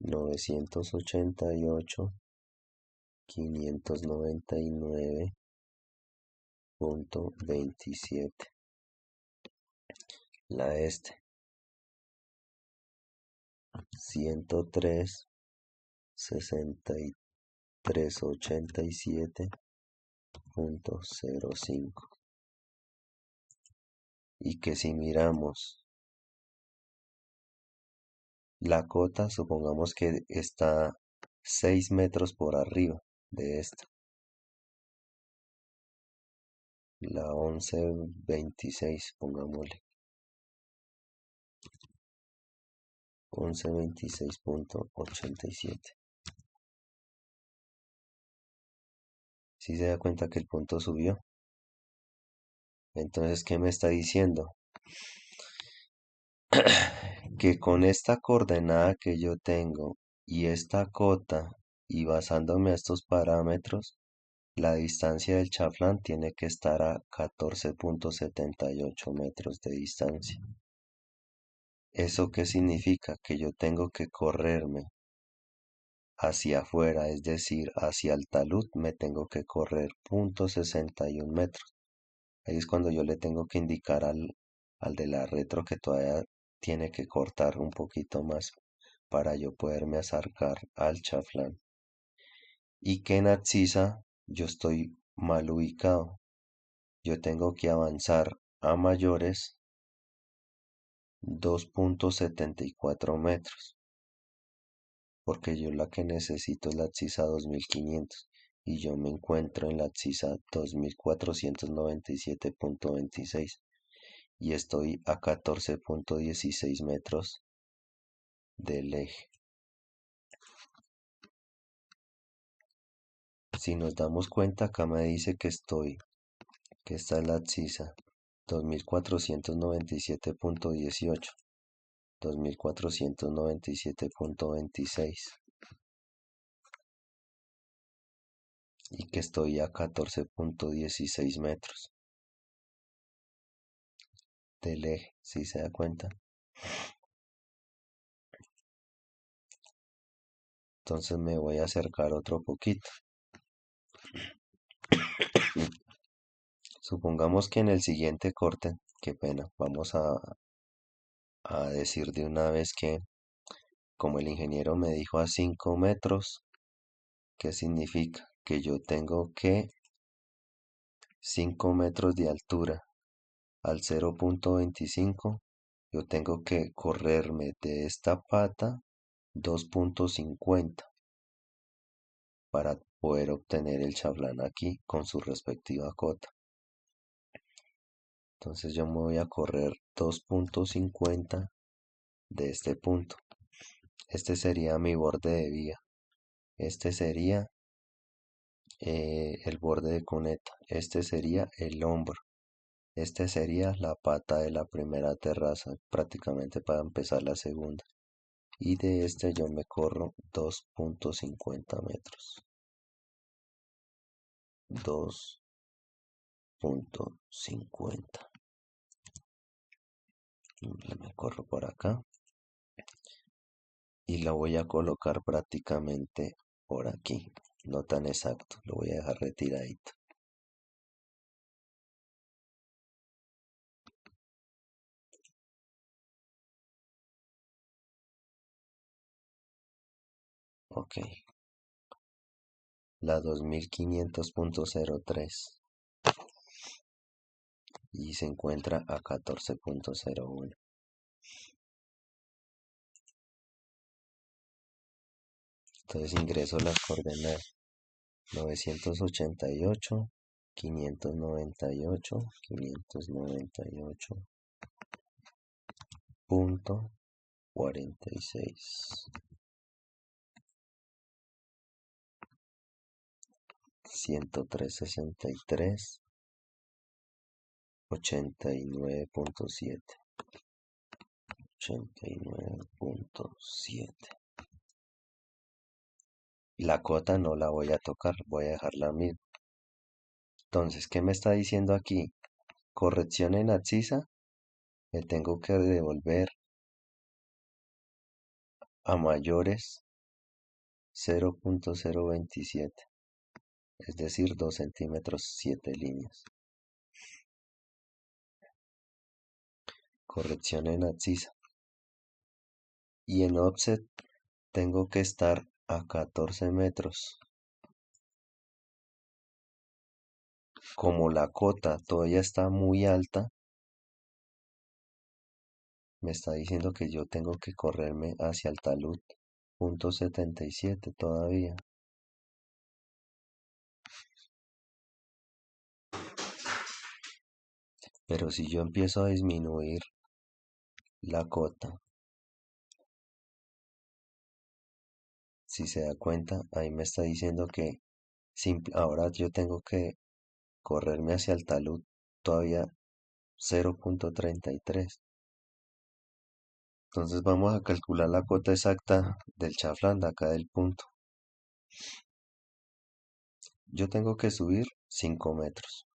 988.599.27. La este 103.6387.05. Y que si miramos la cota, supongamos que está 6 metros por arriba de esta, la 1126, pongámosle 1126.87. Si se da cuenta que el punto subió. Entonces, ¿qué me está diciendo? Que con esta coordenada que yo tengo y esta cota, y basándome a estos parámetros, la distancia del chaflán tiene que estar a 14.78 metros de distancia. ¿Eso qué significa? Que yo tengo que correrme hacia afuera, es decir, hacia el talud me tengo que correr 0,61 metros. Ahí es cuando yo le tengo que indicar al de la retro que todavía tiene que cortar un poquito más para yo poderme acercar al chaflán. Y que en Atsiza yo estoy mal ubicado. Yo tengo que avanzar a mayores 2.74 metros, porque yo la que necesito es la Atsiza 2500 y yo me encuentro en la Atsiza 2497.26 y estoy a 14.16 metros del eje. Si nos damos cuenta, acá me dice que esta es la Atsiza 2497.18, 2497.26 y que estoy a 14.16 metros del eje, si se da cuenta. Entonces me voy a acercar otro poquito. Supongamos que en el siguiente corte, qué pena, vamos a decir de una vez que, como el ingeniero me dijo a 5 metros, ¿qué significa? Que yo tengo que 5 metros de altura al 0.25, yo tengo que correrme de esta pata 2.50 para poder obtener el chaflán aquí con su respectiva cota. Entonces yo me voy a correr 2.50 de este punto. Este sería mi borde de vía. Este sería el borde de cuneta. Este sería el hombro. Este sería la pata de la primera terraza, prácticamente para empezar la segunda. Y de este yo me corro 2,50 metros. 2,50. Me corro por acá y la voy a colocar prácticamente por aquí. No tan exacto, lo voy a dejar retiradito. Ok, la 2500,03 y se encuentra a 14,01. Entonces ingreso las coordenadas 988, 598, 598,46, 103,63, 89,7, 89,7. La cota no la voy a tocar, voy a dejarla misma. Entonces, ¿qué me está diciendo aquí? Corrección en abscisa, le tengo que devolver a mayores 0,027, es decir, 2 centímetros 7 líneas. Corrección en abscisa. Y en offset tengo que estar a 14 metros. Como la cota todavía está muy alta, me está diciendo que yo tengo que correrme hacia el talud .77 todavía. Pero si yo empiezo a disminuir la cota, si se da cuenta, ahí me está diciendo que ahora yo tengo que correrme hacia el talud todavía 0,33. Entonces vamos a calcular la cota exacta del chaflán de acá del punto. Yo tengo que subir 5 metros,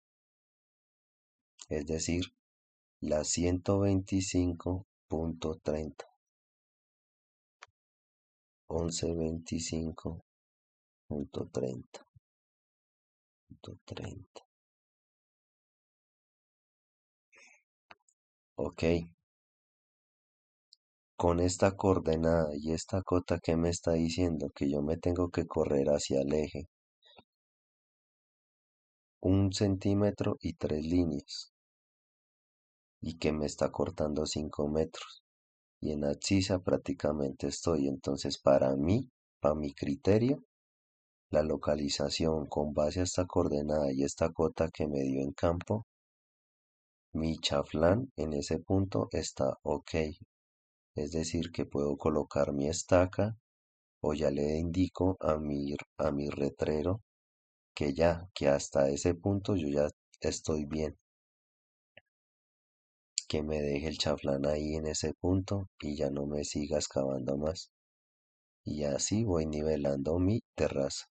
es decir, la 125,30, 1125,30, 30. Ok, con esta coordenada y esta cota que me está diciendo que yo me tengo que correr hacia el eje 1 centímetro y 3 líneas y que me está cortando 5 metros y en abscisa prácticamente estoy. Entonces para mi criterio, la localización con base a esta coordenada y esta cota que me dio en campo, mi chaflán en ese punto está ok. Es decir, que puedo colocar mi estaca o ya le indico a mi retrero que hasta ese punto yo ya estoy bien. Que me deje el chaflán ahí en ese punto y ya no me siga excavando más. Y así voy nivelando mi terraza.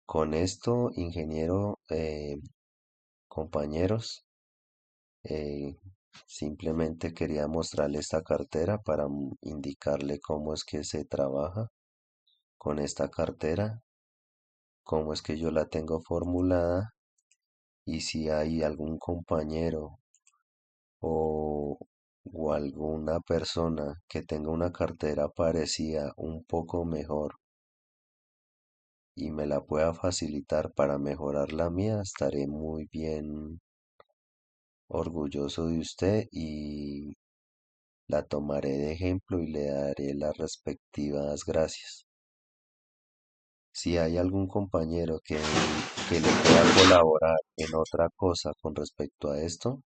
Con esto, ingeniero, compañeros, eh, simplemente quería mostrarle esta cartera para indicarle cómo es que se trabaja con esta cartera, cómo es que yo la tengo formulada y si hay algún compañero o, o alguna persona que tenga una cartera parecida un poco mejor y me la pueda facilitar para mejorar la mía, estaré muy bien orgulloso de usted y la tomaré de ejemplo y le daré las respectivas gracias. Si hay algún compañero que le pueda colaborar en otra cosa con respecto a esto,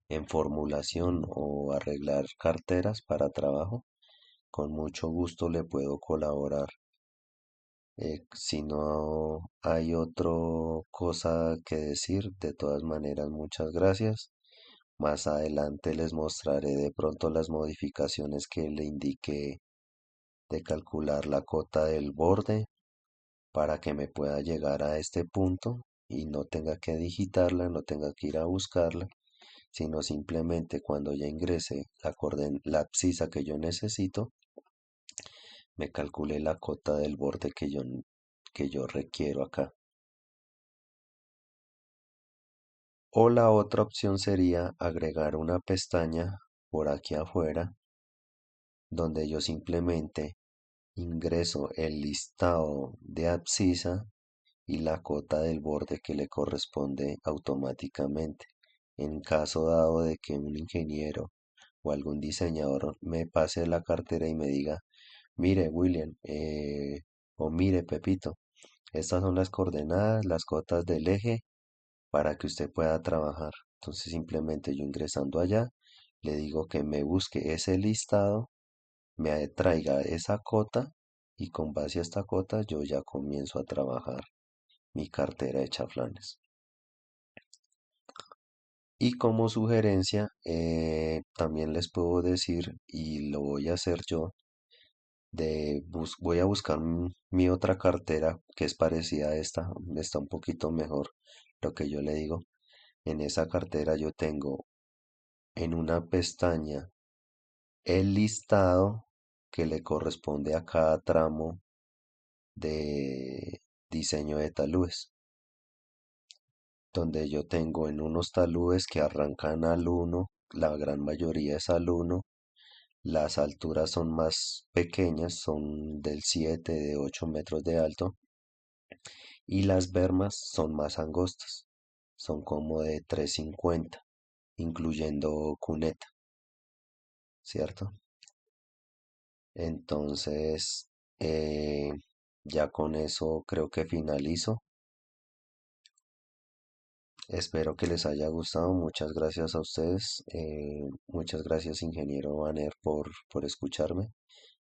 en formulación o arreglar carteras para trabajo, con mucho gusto le puedo colaborar. Si no hay otra cosa que decir, de todas maneras, muchas gracias. Más adelante les mostraré de pronto las modificaciones que le indiqué de calcular la cota del borde para que me pueda llegar a este punto y no tenga que digitarla, no tenga que ir a buscarla, sino simplemente cuando ya ingrese la abscisa que yo necesito, me calcule la cota del borde que yo requiero acá. O la otra opción sería agregar una pestaña por aquí afuera donde yo simplemente ingreso el listado de abscisa y la cota del borde que le corresponde automáticamente. En caso dado de que un ingeniero o algún diseñador me pase la cartera y me diga, mire William, o mire Pepito, estas son las coordenadas, las cotas del eje para que usted pueda trabajar. Entonces simplemente yo ingresando allá, le digo que me busque ese listado, me traiga esa cota y con base a esta cota yo ya comienzo a trabajar mi cartera de chaflanes. Y como sugerencia, también les puedo decir, y lo voy a hacer yo, voy a buscar mi otra cartera que es parecida a esta, está un poquito mejor lo que yo le digo. En esa cartera yo tengo en una pestaña el listado que le corresponde a cada tramo de diseño de taludes, donde yo tengo en unos taludes que arrancan al uno, la gran mayoría es al uno, las alturas son más pequeñas, son del 7 de 8 metros de alto, y las bermas son más angostas, son como de 3,50, incluyendo cuneta, ¿cierto? Entonces, ya con eso creo que finalizo. Espero que les haya gustado. Muchas gracias a ustedes. Muchas gracias, ingeniero Banner, por escucharme.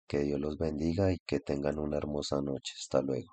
Que Dios los bendiga y que tengan una hermosa noche. Hasta luego.